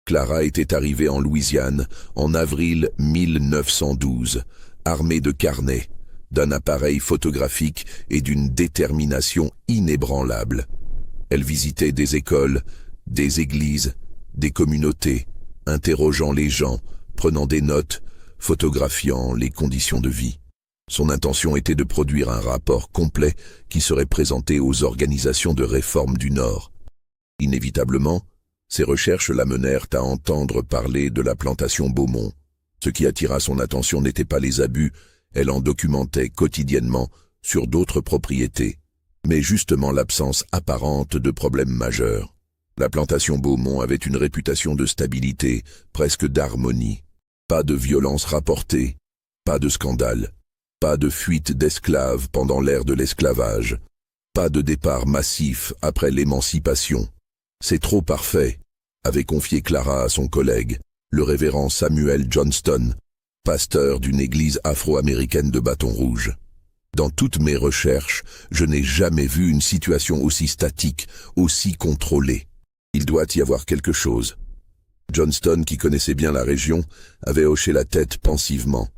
S1: Clara était arrivée en Louisiane en avril 1912, armée de carnets, d'un appareil photographique et d'une détermination inébranlable. Elle visitait des écoles, des églises, des communautés, interrogeant les gens, prenant des notes, photographiant les conditions de vie. Son intention était de produire un rapport complet qui serait présenté aux organisations de réforme du Nord. Inévitablement, ses recherches l'amenèrent à entendre parler de la plantation Beaumont. Ce qui attira son attention n'était pas les abus, elle en documentait quotidiennement sur d'autres propriétés, mais justement l'absence apparente de problèmes majeurs. La plantation Beaumont avait une réputation de stabilité, presque d'harmonie. Pas de violence rapportée, pas de scandale, pas de fuite d'esclaves pendant l'ère de l'esclavage, pas de départ massif après l'émancipation. C'est trop parfait, avait confié Clara à son collègue, le révérend Samuel Johnston, pasteur d'une église afro-américaine de Bâton Rouge. Dans toutes mes recherches, je n'ai jamais vu une situation aussi statique, aussi contrôlée. Il doit y avoir quelque chose. Johnston, qui connaissait bien la région, avait hoché la tête pensivement.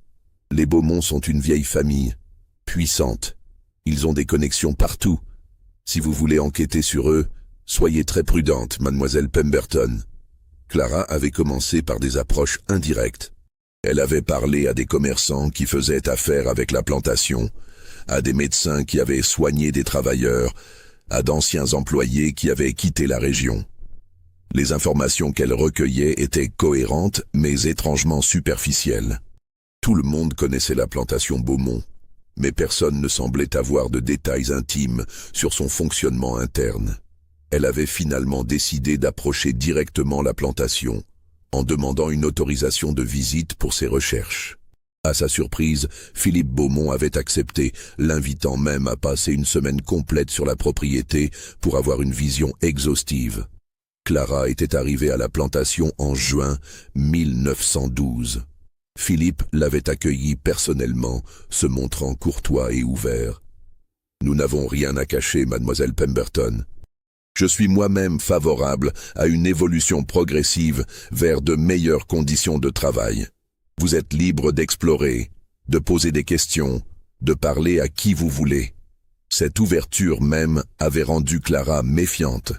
S1: Les Beaumont sont une vieille famille, puissante. Ils ont des connexions partout. Si vous voulez enquêter sur eux, soyez très prudente, mademoiselle Pemberton. Clara avait commencé par des approches indirectes. Elle avait parlé à des commerçants qui faisaient affaire avec la plantation, à des médecins qui avaient soigné des travailleurs, à d'anciens employés qui avaient quitté la région. Les informations qu'elle recueillait étaient cohérentes, mais étrangement superficielles. Tout le monde connaissait la plantation Beaumont, mais personne ne semblait avoir de détails intimes sur son fonctionnement interne. Elle avait finalement décidé d'approcher directement la plantation, en demandant une autorisation de visite pour ses recherches. À sa surprise, Philippe Beaumont avait accepté, l'invitant même à passer une semaine complète sur la propriété pour avoir une vision exhaustive. Clara était arrivée à la plantation en juin 1912. Philippe l'avait accueillie personnellement, se montrant courtois et ouvert. « Nous n'avons rien à cacher, mademoiselle Pemberton. Je suis moi-même favorable à une évolution progressive vers de meilleures conditions de travail. Vous êtes libre d'explorer, de poser des questions, de parler à qui vous voulez. » Cette ouverture même avait rendu Clara méfiante.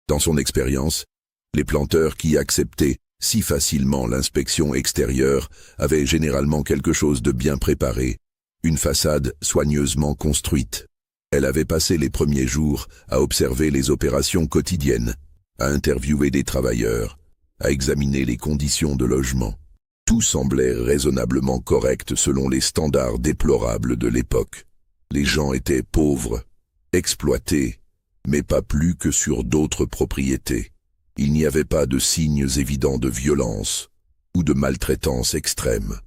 S1: Dans son expérience, les planteurs qui acceptaient si facilement l'inspection extérieure avaient généralement quelque chose de bien préparé, une façade soigneusement construite. Elle avait passé les premiers jours à observer les opérations quotidiennes, à interviewer des travailleurs, à examiner les conditions de logement. Tout semblait raisonnablement correct selon les standards déplorables de l'époque. Les gens étaient pauvres, exploités, mais pas plus que sur d'autres propriétés. Il n'y avait pas de signes évidents de violence ou de maltraitance extrême.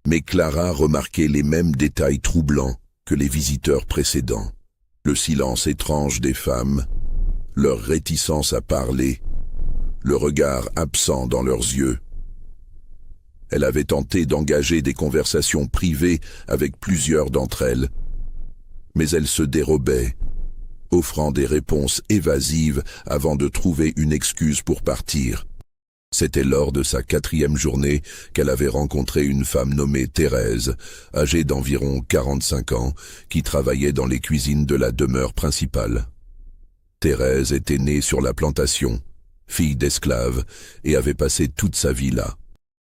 S1: Mais Clara remarquait les mêmes détails troublants que les visiteurs précédents. Le silence étrange des femmes, leur réticence à parler, le regard absent dans leurs yeux. Elle avait tenté d'engager des conversations privées avec plusieurs d'entre elles, mais elles se dérobaient, offrant des réponses évasives avant de trouver une excuse pour partir. C'était lors de sa 4e journée qu'elle avait rencontré une femme nommée Thérèse, âgée d'environ 45 ans, qui travaillait dans les cuisines de la demeure principale. Thérèse était née sur la plantation, fille d'esclave, et avait passé toute sa vie là.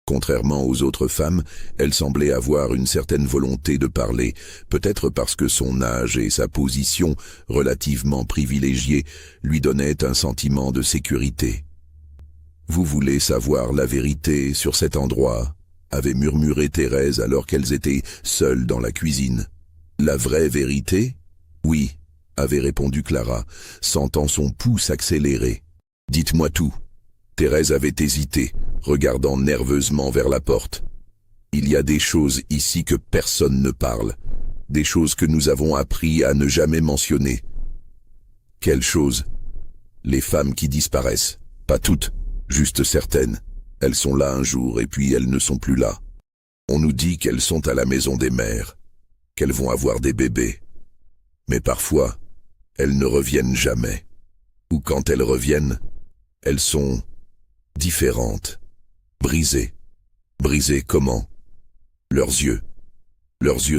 S1: Contrairement aux autres femmes, elle semblait avoir une certaine volonté de parler, peut-être parce que son âge et sa position, relativement privilégiée, lui donnaient un sentiment de sécurité. « Vous voulez savoir la vérité sur cet endroit ?» avait murmuré Thérèse alors qu'elles étaient seules dans la cuisine. « La vraie vérité ?»« Oui », avait répondu Clara, sentant son pouls s'accélérer. « Dites-moi tout. Thérèse avait hésité, regardant nerveusement vers la porte. Il y a des choses ici que personne ne parle, des choses que nous avons appris à ne jamais mentionner. Quelles choses? Les femmes qui disparaissent. Pas toutes, juste certaines. Elles sont là un jour et puis elles ne sont plus là. On nous dit qu'elles sont à la maison des mères, qu'elles vont avoir des bébés. Mais parfois, elles ne reviennent jamais. Ou quand elles reviennent, elles sont différentes, brisées. Brisées comment? Leurs yeux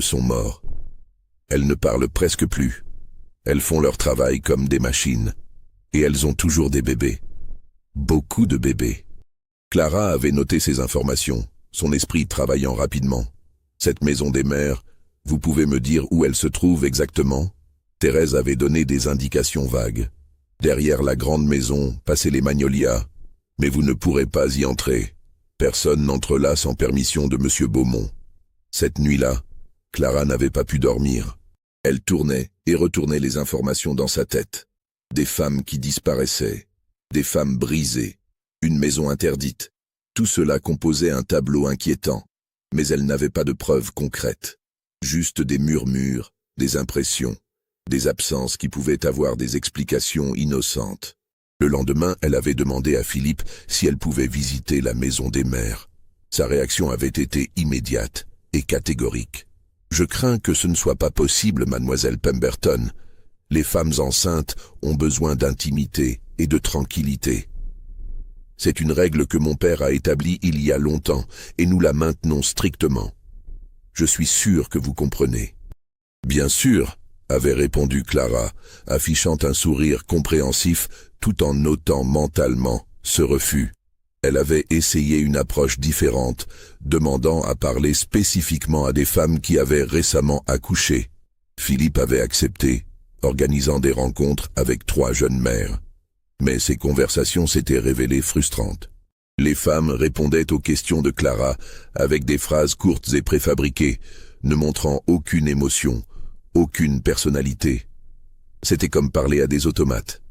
S1: sont morts. Elles ne parlent presque plus. Elles font leur travail comme des machines. Et elles ont toujours des bébés. Beaucoup de bébés. Clara avait noté ces informations, son esprit travaillant rapidement. Cette maison des mères, vous pouvez me dire où elle se trouve exactement? Thérèse avait donné des indications vagues. Derrière la grande maison passaient les magnolias, mais vous ne pourrez pas y entrer. Personne n'entre là sans permission de M. Beaumont. Cette nuit-là, Clara n'avait pas pu dormir. Elle tournait et retournait les informations dans sa tête. Des femmes qui disparaissaient, des femmes brisées, une maison interdite. Tout cela composait un tableau inquiétant, mais elle n'avait pas de preuves concrètes. Juste des murmures, des impressions, des absences qui pouvaient avoir des explications innocentes. Le lendemain, elle avait demandé à Philippe si elle pouvait visiter la maison des mères. Sa réaction avait été immédiate et catégorique. « Je crains que ce ne soit pas possible, mademoiselle Pemberton. Les femmes enceintes ont besoin d'intimité et de tranquillité. C'est une règle que mon père a établie il y a longtemps et nous la maintenons strictement. Je suis sûr que vous comprenez. » « Bien sûr, » avait répondu Clara, affichant un sourire compréhensif tout en notant mentalement ce refus. Elle avait essayé une approche différente, demandant à parler spécifiquement à des femmes qui avaient récemment accouché. Philippe avait accepté, organisant des rencontres avec 3 jeunes mères. Mais ces conversations s'étaient révélées frustrantes. Les femmes répondaient aux questions de Clara avec des phrases courtes et préfabriquées, ne montrant aucune émotion, aucune personnalité. C'était comme parler à des automates.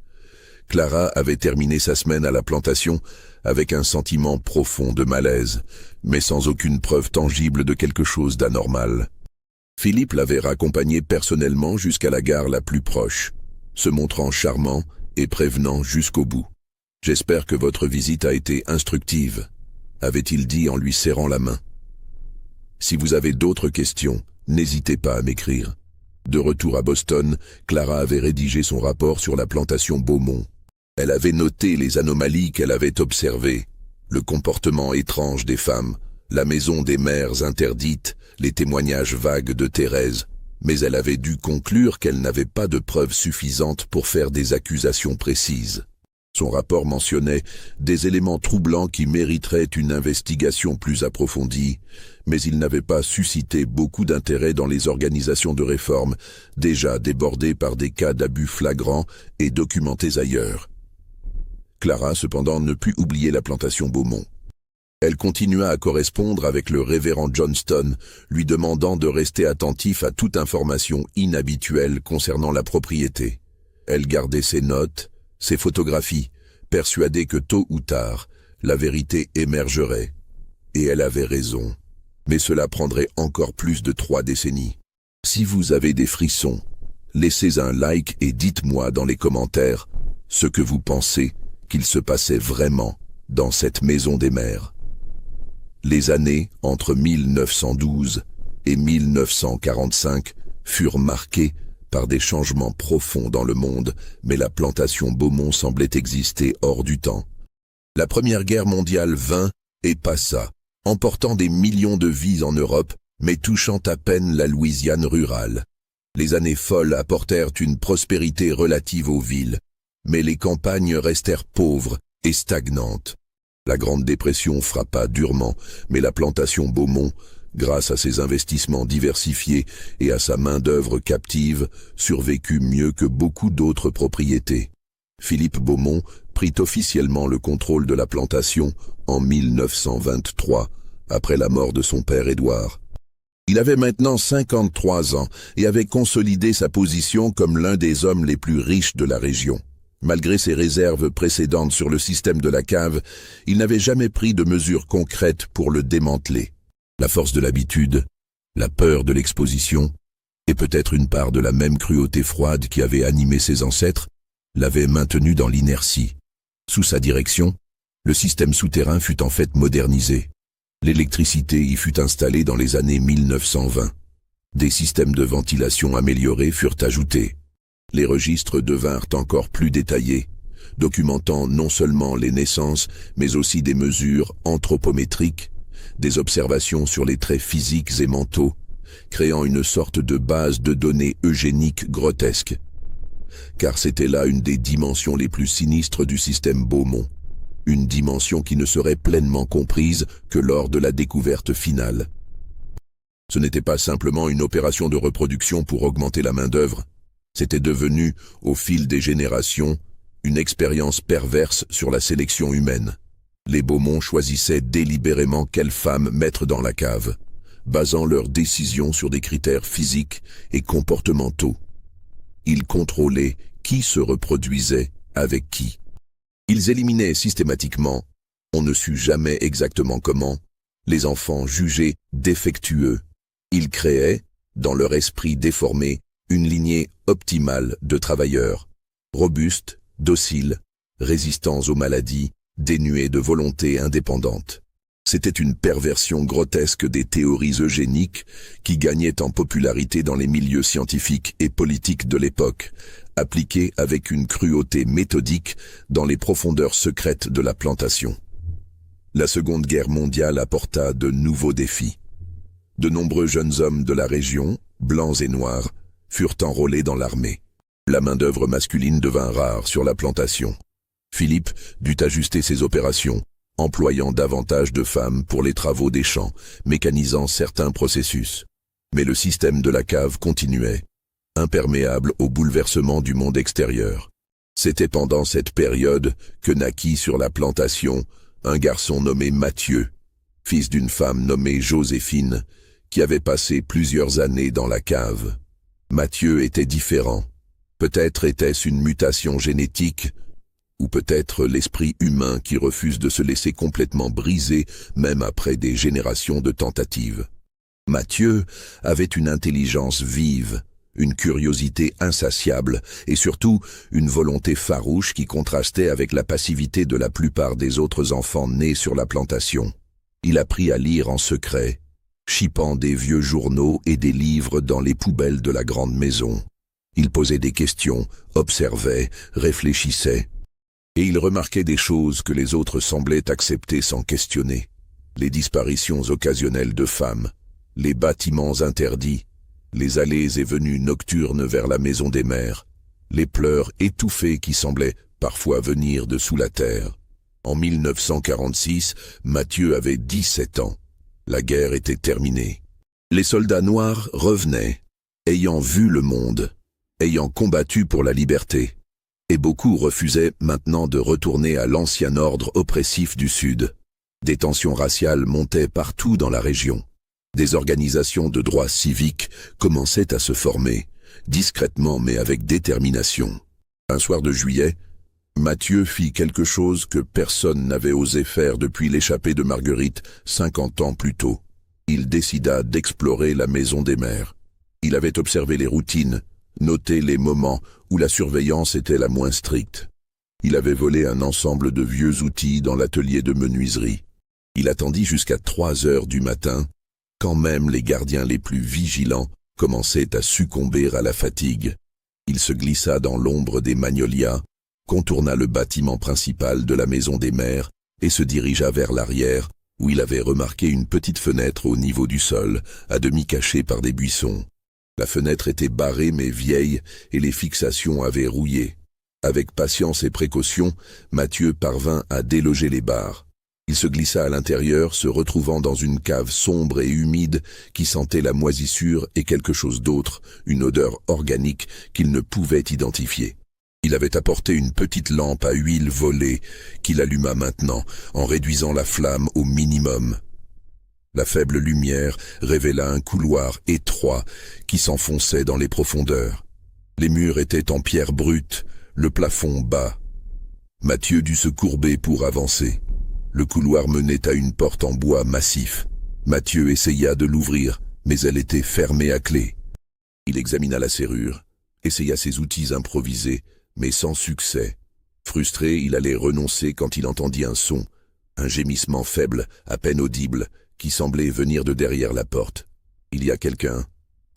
S1: Clara avait terminé sa semaine à la plantation avec un sentiment profond de malaise, mais sans aucune preuve tangible de quelque chose d'anormal. Philippe l'avait raccompagnée personnellement jusqu'à la gare la plus proche, se montrant charmant et prévenant jusqu'au bout. « J'espère que votre visite a été instructive », avait-il dit en lui serrant la main. « Si vous avez d'autres questions, n'hésitez pas à m'écrire. » De retour à Boston, Clara avait rédigé son rapport sur la plantation Beaumont. Elle avait noté les anomalies qu'elle avait observées, le comportement étrange des femmes, la maison des mères interdite, les témoignages vagues de Thérèse, mais elle avait dû conclure qu'elle n'avait pas de preuves suffisantes pour faire des accusations précises. Son rapport mentionnait des éléments troublants qui mériteraient une investigation plus approfondie, mais il n'avait pas suscité beaucoup d'intérêt dans les organisations de réforme, déjà débordées par des cas d'abus flagrants et documentés ailleurs. Clara, cependant, ne put oublier la plantation Beaumont. Elle continua à correspondre avec le révérend Johnston, lui demandant de rester attentif à toute information inhabituelle concernant la propriété. Elle gardait ses notes, ses photographies, persuadée que tôt ou tard, la vérité émergerait. Et elle avait raison. Mais cela prendrait encore plus de 3 décennies. Si vous avez des frissons, laissez un like et dites-moi dans les commentaires ce que vous pensez qu'il se passait vraiment dans cette maison des mères. Les années entre 1912 et 1945 furent marquées par des changements profonds dans le monde, mais la plantation Beaumont semblait exister hors du temps. La Première Guerre mondiale vint et passa, emportant des millions de vies en Europe, mais touchant à peine la Louisiane rurale. Les années folles apportèrent une prospérité relative aux villes, mais les campagnes restèrent pauvres et stagnantes. La Grande Dépression frappa durement, mais la plantation Beaumont, grâce à ses investissements diversifiés et à sa main-d'œuvre captive, survécut mieux que beaucoup d'autres propriétés. Philippe Beaumont prit officiellement le contrôle de la plantation en 1923, après la mort de son père Édouard. Il avait maintenant 53 ans et avait consolidé sa position comme l'un des hommes les plus riches de la région. Malgré ses réserves précédentes sur le système de la cave, il n'avait jamais pris de mesures concrètes pour le démanteler. La force de l'habitude, la peur de l'exposition, et peut-être une part de la même cruauté froide qui avait animé ses ancêtres, l'avaient maintenu dans l'inertie. Sous sa direction, le système souterrain fut en fait modernisé. L'électricité y fut installée dans les années 1920. Des systèmes de ventilation améliorés furent ajoutés. Les registres devinrent encore plus détaillés, documentant non seulement les naissances, mais aussi des mesures anthropométriques, des observations sur les traits physiques et mentaux, créant une sorte de base de données eugéniques grotesque. Car c'était là une des dimensions les plus sinistres du système Beaumont, une dimension qui ne serait pleinement comprise que lors de la découverte finale. Ce n'était pas simplement une opération de reproduction pour augmenter la main-d'œuvre, c'était devenu, au fil des générations, une expérience perverse sur la sélection humaine. Les Beaumont choisissaient délibérément quelles femmes mettre dans la cave, basant leurs décisions sur des critères physiques et comportementaux. Ils contrôlaient qui se reproduisait avec qui. Ils éliminaient systématiquement, on ne sut jamais exactement comment, les enfants jugés défectueux. Ils créaient, dans leur esprit déformé, une lignée optimale de travailleurs, robustes, dociles, résistants aux maladies, dénués de volonté indépendante. C'était une perversion grotesque des théories eugéniques qui gagnaient en popularité dans les milieux scientifiques et politiques de l'époque, appliquées avec une cruauté méthodique dans les profondeurs secrètes de la plantation. La Seconde Guerre mondiale apporta de nouveaux défis. De nombreux jeunes hommes de la région, blancs et noirs, furent enrôlés dans l'armée. La main-d'œuvre masculine devint rare sur la plantation. Philippe dut ajuster ses opérations, employant davantage de femmes pour les travaux des champs, mécanisant certains processus. Mais le système de la cave continuait, imperméable aux bouleversements du monde extérieur. C'était pendant cette période que naquit sur la plantation un garçon nommé Mathieu, fils d'une femme nommée Joséphine, qui avait passé plusieurs années dans la cave. Mathieu était différent. Peut-être était-ce une mutation génétique, ou peut-être l'esprit humain qui refuse de se laisser complètement briser même après des générations de tentatives. Mathieu avait une intelligence vive, une curiosité insatiable et surtout une volonté farouche qui contrastait avec la passivité de la plupart des autres enfants nés sur la plantation. Il apprit à lire en secret, chipant des vieux journaux et des livres dans les poubelles de la grande maison. Il posait des questions, observait, réfléchissait. Et il remarquait des choses que les autres semblaient accepter sans questionner. Les disparitions occasionnelles de femmes, les bâtiments interdits, les allées et venues nocturnes vers la maison des mères, les pleurs étouffés qui semblaient parfois venir de sous la terre. En 1946, Mathieu avait 17 ans. La guerre était terminée. Les soldats noirs revenaient, ayant vu le monde, ayant combattu pour la liberté. Et beaucoup refusaient maintenant de retourner à l'ancien ordre oppressif du Sud. Des tensions raciales montaient partout dans la région. Des organisations de droits civiques commençaient à se former, discrètement mais avec détermination. Un soir de juillet, Mathieu fit quelque chose que personne n'avait osé faire depuis l'échappée de Marguerite 50 ans plus tôt. Il décida d'explorer la maison des mères. Il avait observé les routines, noté les moments où la surveillance était la moins stricte. Il avait volé un ensemble de vieux outils dans l'atelier de menuiserie. Il attendit jusqu'à 3 heures du matin, quand même les gardiens les plus vigilants commençaient à succomber à la fatigue. Il se glissa dans l'ombre des magnolias, contourna le bâtiment principal de la maison des mères et se dirigea vers l'arrière, où il avait remarqué une petite fenêtre au niveau du sol, à demi cachée par des buissons. La fenêtre était barrée mais vieille et les fixations avaient rouillé. Avec patience et précaution, Mathieu parvint à déloger les barres. Il se glissa à l'intérieur, se retrouvant dans une cave sombre et humide qui sentait la moisissure et quelque chose d'autre, une odeur organique qu'il ne pouvait identifier. Il avait apporté une petite lampe à huile volée qu'il alluma maintenant en réduisant la flamme au minimum. La faible lumière révéla un couloir étroit qui s'enfonçait dans les profondeurs. Les murs étaient en pierre brute, le plafond bas. Mathieu dut se courber pour avancer. Le couloir menait à une porte en bois massif. Mathieu essaya de l'ouvrir, mais elle était fermée à clé. Il examina la serrure, essaya ses outils improvisés, mais sans succès. Frustré, il allait renoncer quand il entendit un son, un gémissement faible, à peine audible, qui semblait venir de derrière la porte. « Il y a quelqu'un »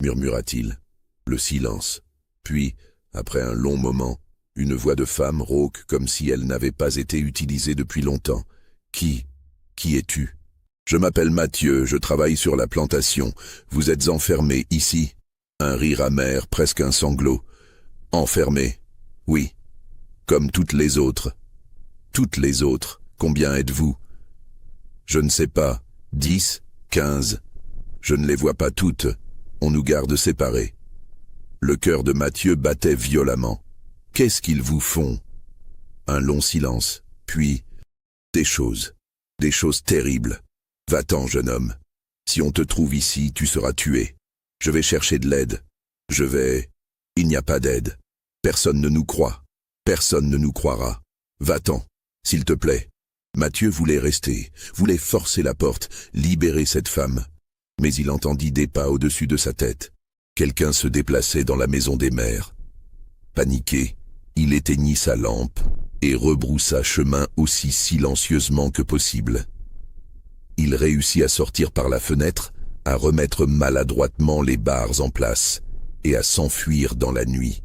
S1: murmura-t-il. Le silence. Puis, après un long moment, une voix de femme rauque comme si elle n'avait pas été utilisée depuis longtemps. « Qui es-tu » ? « Je m'appelle Mathieu, je travaille sur la plantation. Vous êtes enfermé ici ?» Un rire amer, presque un sanglot. « Enfermé ? Oui. Comme toutes les autres. » « Toutes les autres. Combien êtes-vous ?»« Je ne sais pas. 10, 15. Je ne les vois pas toutes. On nous garde séparés. » Le cœur de Mathieu battait violemment. « Qu'est-ce qu'ils vous font ?» Un long silence, puis « Des choses terribles. Va-t'en, jeune homme. Si on te trouve ici, tu seras tué. Je vais chercher de l'aide. Il n'y a pas d'aide. Personne ne nous croit. Personne ne nous croira. Va-t'en, s'il te plaît. » Mathieu voulait rester, voulait forcer la porte, libérer cette femme. Mais il entendit des pas au-dessus de sa tête. Quelqu'un se déplaçait dans la maison des mères. Paniqué, il éteignit sa lampe et rebroussa chemin aussi silencieusement que possible. Il réussit à sortir par la fenêtre, à remettre maladroitement les barres en place et à s'enfuir dans la nuit.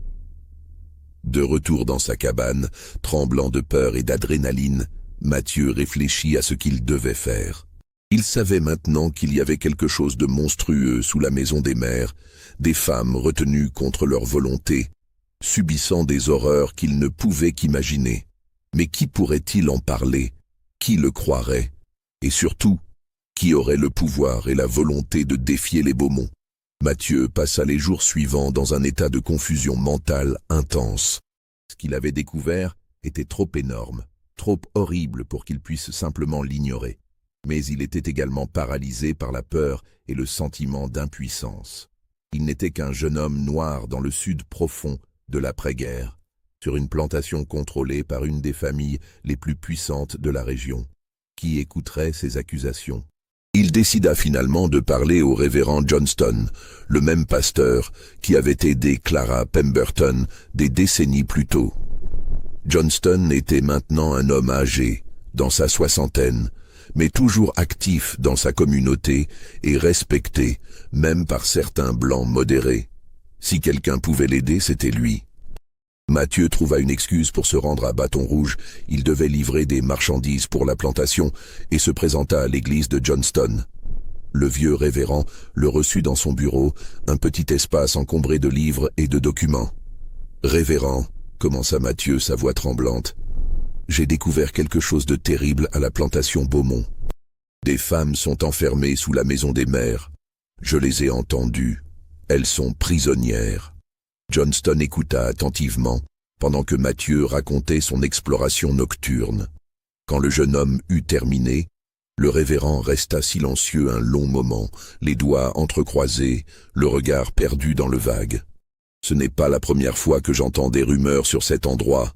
S1: De retour dans sa cabane, tremblant de peur et d'adrénaline, Mathieu réfléchit à ce qu'il devait faire. Il savait maintenant qu'il y avait quelque chose de monstrueux sous la maison des mères, des femmes retenues contre leur volonté, subissant des horreurs qu'il ne pouvait qu'imaginer. Mais qui pourrait-il en parler? Qui le croirait? Et surtout, qui aurait le pouvoir et la volonté de défier les Beaumont? Mathieu passa les jours suivants dans un état de confusion mentale intense. Ce qu'il avait découvert était trop énorme, trop horrible pour qu'il puisse simplement l'ignorer. Mais il était également paralysé par la peur et le sentiment d'impuissance. Il n'était qu'un jeune homme noir dans le sud profond de l'après-guerre, sur une plantation contrôlée par une des familles les plus puissantes de la région. Qui écouterait ces accusations? Il décida finalement de parler au révérend Johnston, le même pasteur qui avait aidé Clara Pemberton des décennies plus tôt. Johnston était maintenant un homme âgé, dans sa soixantaine, mais toujours actif dans sa communauté et respecté, même par certains blancs modérés. Si quelqu'un pouvait l'aider, c'était lui. Mathieu trouva une excuse pour se rendre à Bâton Rouge. Il devait livrer des marchandises pour la plantation et se présenta à l'église de Johnston. Le vieux révérend le reçut dans son bureau, un petit espace encombré de livres et de documents. « Révérend, » commença Mathieu, sa voix tremblante, « j'ai découvert quelque chose de terrible à la plantation Beaumont. Des femmes sont enfermées sous la maison des mères. Je les ai entendues. Elles sont prisonnières. » Johnston écouta attentivement, pendant que Mathieu racontait son exploration nocturne. Quand le jeune homme eut terminé, le révérend resta silencieux un long moment, les doigts entrecroisés, le regard perdu dans le vague. « Ce n'est pas la première fois que j'entends des rumeurs sur cet endroit, »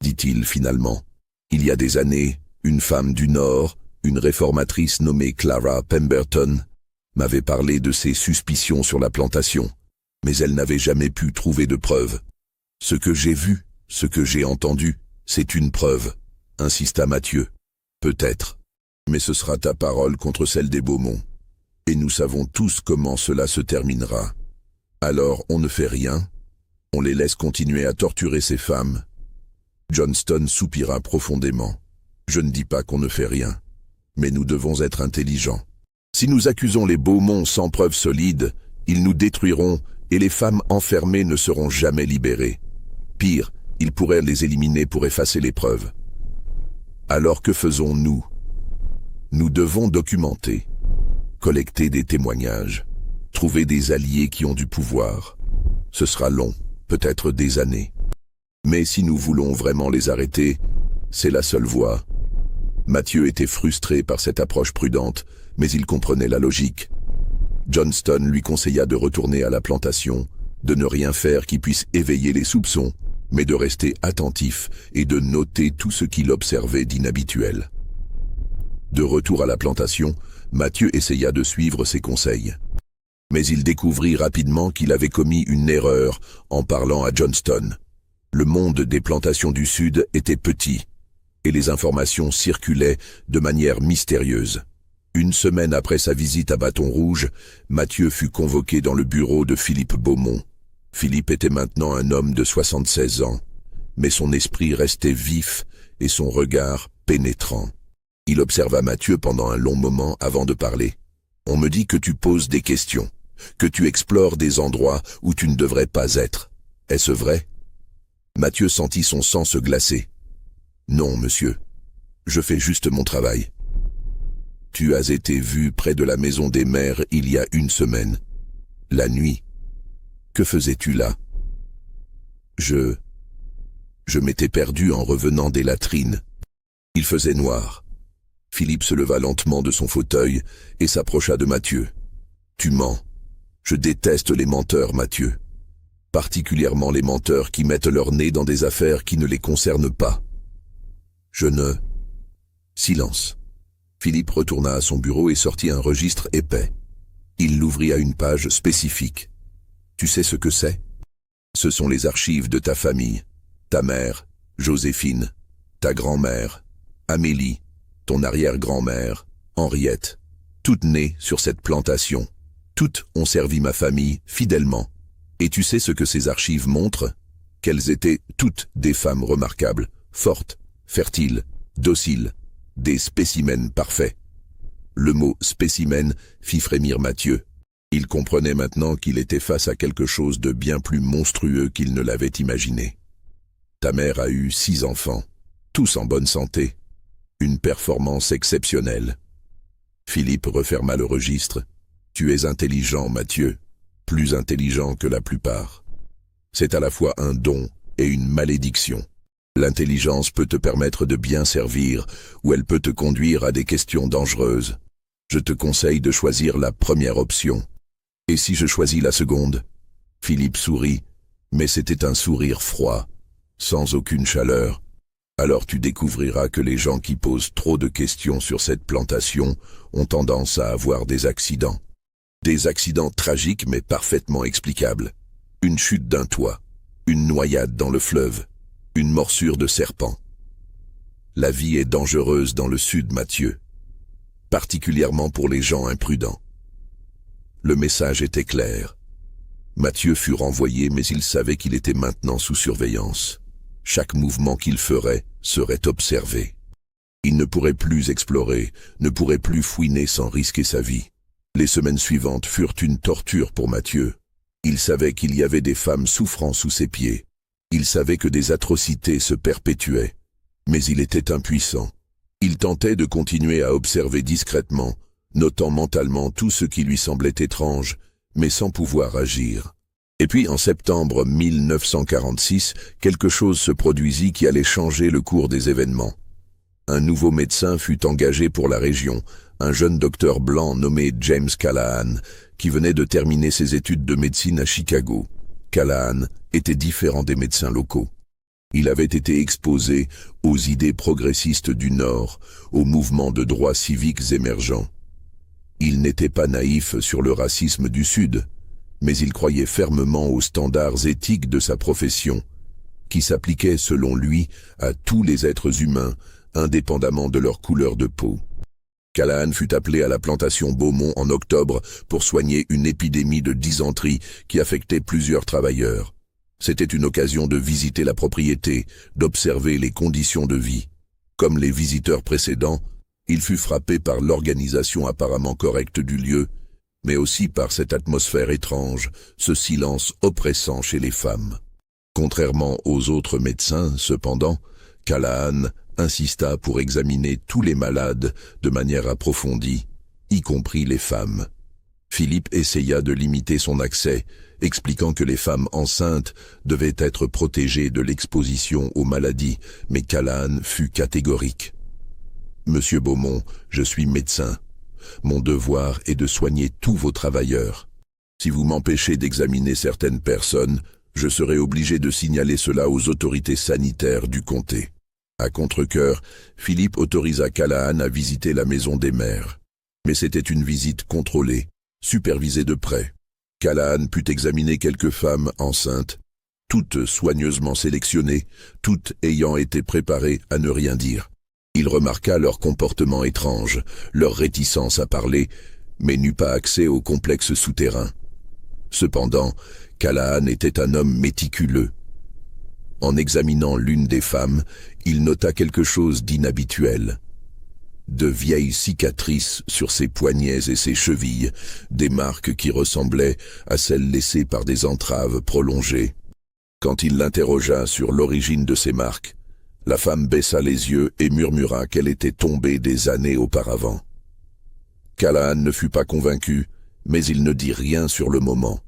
S1: dit-il finalement. « Il y a des années, une femme du Nord, une réformatrice nommée Clara Pemberton, m'avait parlé de ses suspicions sur la plantation. Mais elle n'avait jamais pu trouver de preuves. « Ce que j'ai vu, ce que j'ai entendu, c'est une preuve, » insista Mathieu. « Peut-être, mais ce sera ta parole contre celle des Beaumont. Et nous savons tous comment cela se terminera. Alors on ne fait rien, on les laisse continuer à torturer ces femmes. » Johnston soupira profondément. « Je ne dis pas qu'on ne fait rien, mais nous devons être intelligents. Si nous accusons les Beaumont sans preuves solides, ils nous détruiront et les femmes enfermées ne seront jamais libérées. Pire, ils pourraient les éliminer pour effacer les preuves. Alors que faisons-nous? Nous devons documenter, collecter des témoignages, trouver des alliés qui ont du pouvoir. Ce sera long, peut-être des années. Mais si nous voulons vraiment les arrêter, c'est la seule voie. » Mathieu était frustré par cette approche prudente, mais il comprenait la logique. Johnston lui conseilla de retourner à la plantation, de ne rien faire qui puisse éveiller les soupçons, mais de rester attentif et de noter tout ce qu'il observait d'inhabituel. De retour à la plantation, Mathieu essaya de suivre ses conseils. Mais il découvrit rapidement qu'il avait commis une erreur en parlant à Johnston. Le monde des plantations du Sud était petit, et les informations circulaient de manière mystérieuse. Une semaine après sa visite à Bâton Rouge, Mathieu fut convoqué dans le bureau de Philippe Beaumont. Philippe était maintenant un homme de 76 ans, mais son esprit restait vif et son regard pénétrant. Il observa Mathieu pendant un long moment avant de parler. « On me dit que tu poses des questions, que tu explores des endroits où tu ne devrais pas être. Est-ce vrai ?» Mathieu sentit son sang se glacer. « Non, monsieur. Je fais juste mon travail. » « Tu as été vu près de la maison des mères il y a une semaine. La nuit. Que faisais-tu là ? » Je m'étais perdu en revenant des latrines. Il faisait noir. Philippe se leva lentement de son fauteuil et s'approcha de Mathieu. « Tu mens. Je déteste les menteurs, Mathieu. Particulièrement les menteurs qui mettent leur nez dans des affaires qui ne les concernent pas. » Je ne... Silence. Philippe retourna à son bureau et sortit un registre épais. Il l'ouvrit à une page spécifique. « Tu sais ce que c'est ? Ce sont les archives de ta famille. Ta mère, Joséphine, ta grand-mère, Amélie, ton arrière-grand-mère, Henriette, toutes nées sur cette plantation. Toutes ont servi ma famille fidèlement. Et tu sais ce que ces archives montrent ? Qu'elles étaient toutes des femmes remarquables, fortes, fertiles, dociles, des spécimens parfaits. » Le mot « spécimen » fit frémir Mathieu. Il comprenait maintenant qu'il était face à quelque chose de bien plus monstrueux qu'il ne l'avait imaginé. « Ta mère a eu 6 enfants, tous en bonne santé. Une performance exceptionnelle. » Philippe referma le registre. « Tu es intelligent, Mathieu, plus intelligent que la plupart. C'est à la fois un don et une malédiction. L'intelligence peut te permettre de bien servir ou elle peut te conduire à des questions dangereuses. Je te conseille de choisir la première option. Et si je choisis la seconde ?» Philippe sourit, mais c'était un sourire froid, sans aucune chaleur. « Alors tu découvriras que les gens qui posent trop de questions sur cette plantation ont tendance à avoir des accidents. Des accidents tragiques mais parfaitement explicables. Une chute d'un toit, une noyade dans le fleuve, une morsure de serpent. La vie est dangereuse dans le Sud, Mathieu, particulièrement pour les gens imprudents. » Le message était clair. Mathieu fut renvoyé, mais il savait qu'il était maintenant sous surveillance. Chaque mouvement qu'il ferait serait observé. Il ne pourrait plus explorer, ne pourrait plus fouiner sans risquer sa vie. Les semaines suivantes furent une torture pour Mathieu. Il savait qu'il y avait des femmes souffrant sous ses pieds. Il savait que des atrocités se perpétuaient. Mais il était impuissant. Il tentait de continuer à observer discrètement, notant mentalement tout ce qui lui semblait étrange, mais sans pouvoir agir. Et puis, en septembre 1946, quelque chose se produisit qui allait changer le cours des événements. Un nouveau médecin fut engagé pour la région, un jeune docteur blanc nommé James Callahan, qui venait de terminer ses études de médecine à Chicago. Callahan était différent des médecins locaux. Il avait été exposé aux idées progressistes du Nord, aux mouvements de droits civiques émergents. Il n'était pas naïf sur le racisme du Sud, mais il croyait fermement aux standards éthiques de sa profession, qui s'appliquaient selon lui à tous les êtres humains, indépendamment de leur couleur de peau. Callahan fut appelé à la plantation Beaumont en octobre pour soigner une épidémie de dysenterie qui affectait plusieurs travailleurs. C'était une occasion de visiter la propriété, d'observer les conditions de vie. Comme les visiteurs précédents, il fut frappé par l'organisation apparemment correcte du lieu, mais aussi par cette atmosphère étrange, ce silence oppressant chez les femmes. Contrairement aux autres médecins, cependant, Callahan insista pour examiner tous les malades de manière approfondie, y compris les femmes. Philippe essaya de limiter son accès, expliquant que les femmes enceintes devaient être protégées de l'exposition aux maladies, mais Callahan fut catégorique. « Monsieur Beaumont, je suis médecin. Mon devoir est de soigner tous vos travailleurs. Si vous m'empêchez d'examiner certaines personnes, Je serai obligé de signaler cela aux autorités sanitaires du comté. À contre-cœur, Philippe autorisa Callahan à visiter la maison des mères. Mais c'était une visite contrôlée, supervisée de près. Callahan put examiner quelques femmes enceintes, toutes soigneusement sélectionnées, toutes ayant été préparées à ne rien dire. Il remarqua leur comportement étrange, leur réticence à parler, mais n'eut pas accès au complexe souterrain. Cependant, Callahan était un homme méticuleux. En examinant l'une des femmes, il nota quelque chose d'inhabituel. De vieilles cicatrices sur ses poignets et ses chevilles, des marques qui ressemblaient à celles laissées par des entraves prolongées. Quand il l'interrogea sur l'origine de ces marques, la femme baissa les yeux et murmura qu'elle était tombée des années auparavant. Callahan ne fut pas convaincu, mais il ne dit rien sur le moment.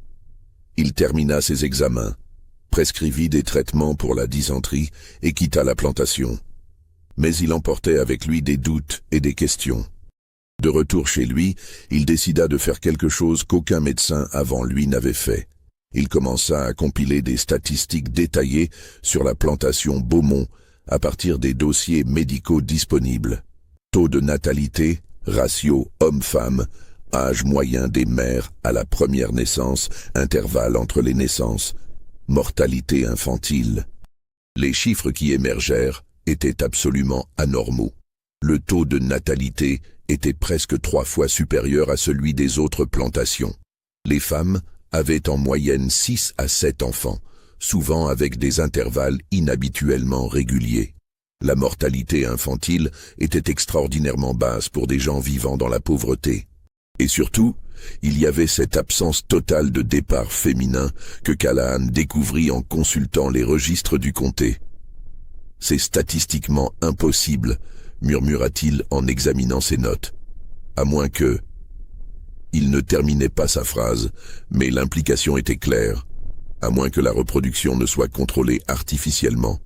S1: Il termina ses examens, prescrivit des traitements pour la dysenterie et quitta la plantation. Mais il emportait avec lui des doutes et des questions. De retour chez lui, il décida de faire quelque chose qu'aucun médecin avant lui n'avait fait. Il commença à compiler des statistiques détaillées sur la plantation Beaumont à partir des dossiers médicaux disponibles. Taux de natalité, ratio homme-femme, âge moyen des mères à la première naissance, intervalle entre les naissances, mortalité infantile. Les chiffres qui émergèrent étaient absolument anormaux. Le taux de natalité était presque 3 fois supérieur à celui des autres plantations. Les femmes avaient en moyenne 6 à 7 enfants, souvent avec des intervalles inhabituellement réguliers. La mortalité infantile était extraordinairement basse pour des gens vivant dans la pauvreté. Et surtout, il y avait cette absence totale de départ féminin que Callahan découvrit en consultant les registres du comté. « C'est statistiquement impossible », murmura-t-il en examinant ses notes. « À moins que… » Il ne terminait pas sa phrase, mais l'implication était claire. À moins que la reproduction ne soit contrôlée artificiellement.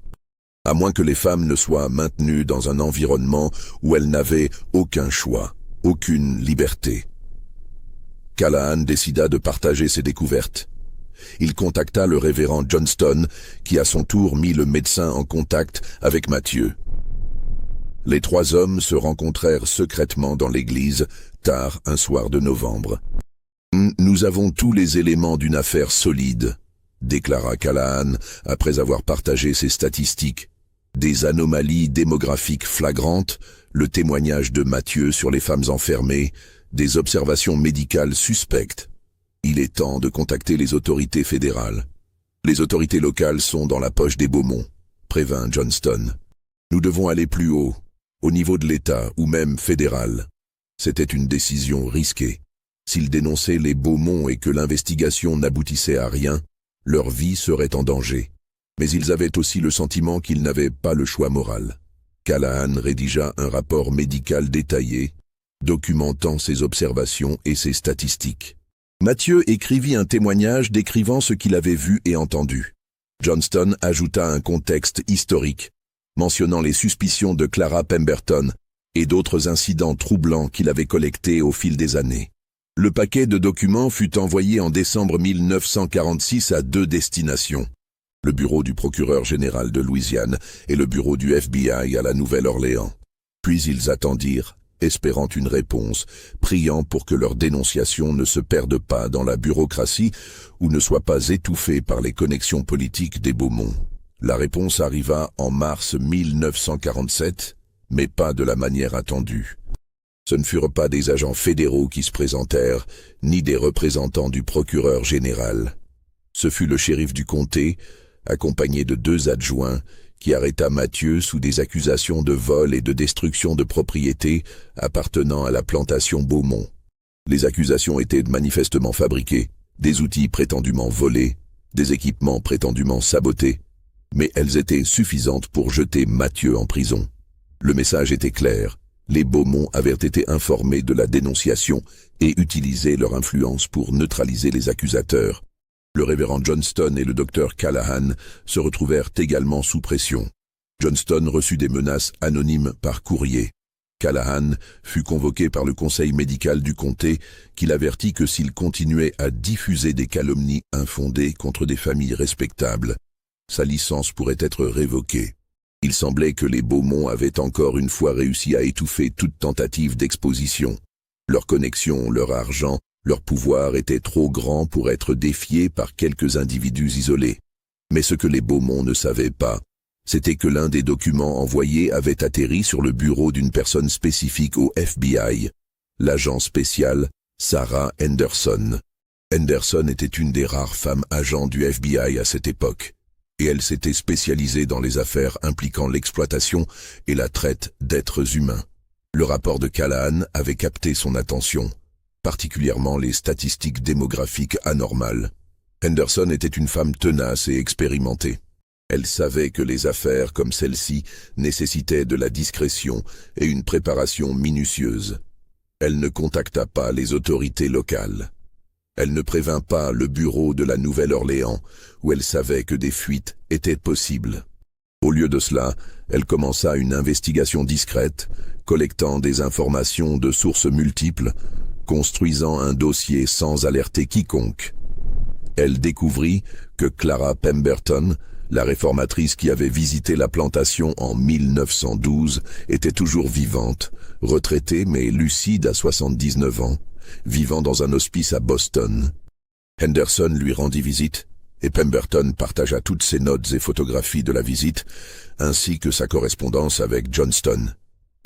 S1: À moins que les femmes ne soient maintenues dans un environnement où elles n'avaient aucun choix, aucune liberté. Callahan décida de partager ses découvertes. Il contacta le révérend Johnston, qui à son tour mit le médecin en contact avec Mathieu. Les 3 hommes se rencontrèrent secrètement dans l'église, tard un soir de novembre. « Nous avons tous les éléments d'une affaire solide », déclara Callahan après avoir partagé ses statistiques. Des anomalies démographiques flagrantes, le témoignage de Mathieu sur les femmes enfermées, des observations médicales suspectes. Il est temps de contacter les autorités fédérales. Les autorités locales sont dans la poche des Beaumont, prévint Johnston. Nous devons aller plus haut, au niveau de l'État ou même fédéral. C'était une décision risquée. S'ils dénonçaient les Beaumont et que l'investigation n'aboutissait à rien, leur vie serait en danger. Mais ils avaient aussi le sentiment qu'ils n'avaient pas le choix moral. Callahan rédigea un rapport médical détaillé, documentant ses observations et ses statistiques. Mathieu écrivit un témoignage décrivant ce qu'il avait vu et entendu. Johnston ajouta un contexte historique, mentionnant les suspicions de Clara Pemberton et d'autres incidents troublants qu'il avait collectés au fil des années. Le paquet de documents fut envoyé en décembre 1946 à 2 destinations. Le bureau du procureur général de Louisiane et le bureau du FBI à la Nouvelle-Orléans. Puis ils attendirent, espérant une réponse, priant pour que leur dénonciation ne se perde pas dans la bureaucratie ou ne soit pas étouffée par les connexions politiques des Beaumont. La réponse arriva en mars 1947, mais pas de la manière attendue. Ce ne furent pas des agents fédéraux qui se présentèrent, ni des représentants du procureur général. Ce fut le shérif du comté, accompagné de 2 adjoints, qui arrêta Mathieu sous des accusations de vol et de destruction de propriétés appartenant à la plantation Beaumont. Les accusations étaient manifestement fabriquées, des outils prétendument volés, des équipements prétendument sabotés, mais elles étaient suffisantes pour jeter Mathieu en prison. Le message était clair, les Beaumont avaient été informés de la dénonciation et utilisaient leur influence pour neutraliser les accusateurs. Le révérend Johnston et le docteur Callahan se retrouvèrent également sous pression. Johnston reçut des menaces anonymes par courrier. Callahan fut convoqué par le conseil médical du comté qui l'avertit que s'il continuait à diffuser des calomnies infondées contre des familles respectables, sa licence pourrait être révoquée. Il semblait que les Beaumont avaient encore une fois réussi à étouffer toute tentative d'exposition. Leurs connexions, leur argent, leur pouvoir étaient trop grands pour être défiés par quelques individus isolés. Mais ce que les Beaumont ne savaient pas, c'était que l'un des documents envoyés avait atterri sur le bureau d'une personne spécifique au FBI, l'agent spécial Sarah Henderson. Henderson était une des rares femmes agents du FBI à cette époque, et elle s'était spécialisée dans les affaires impliquant l'exploitation et la traite d'êtres humains. Le rapport de Callahan avait capté son attention, particulièrement les statistiques démographiques anormales. Henderson était une femme tenace et expérimentée. Elle savait que les affaires comme celle-ci nécessitaient de la discrétion et une préparation minutieuse. Elle ne contacta pas les autorités locales. Elle ne prévint pas le bureau de la Nouvelle-Orléans, où elle savait que des fuites étaient possibles. Au lieu de cela, elle commença une investigation discrète, collectant des informations de sources multiples, construisant un dossier sans alerter quiconque. Elle découvrit que Clara Pemberton, la réformatrice qui avait visité la plantation en 1912, était toujours vivante, retraitée mais lucide à 79 ans, vivant dans un hospice à Boston. Henderson lui rendit visite, et Pemberton partagea toutes ses notes et photographies de la visite, ainsi que sa correspondance avec Johnston.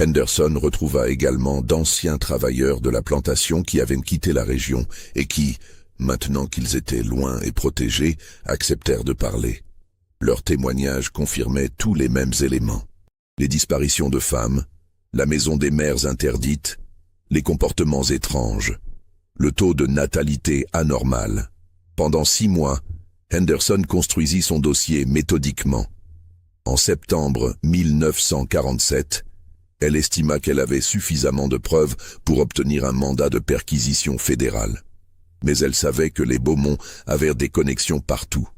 S1: Henderson retrouva également d'anciens travailleurs de la plantation qui avaient quitté la région et qui, maintenant qu'ils étaient loin et protégés, acceptèrent de parler. Leurs témoignages confirmaient tous les mêmes éléments. Les disparitions de femmes, la maison des mères interdite, les comportements étranges, le taux de natalité anormal. Pendant 6 mois, Henderson construisit son dossier méthodiquement. En septembre 1947, elle estima qu'elle avait suffisamment de preuves pour obtenir un mandat de perquisition fédérale. Mais elle savait que les Beaumont avaient des connexions partout.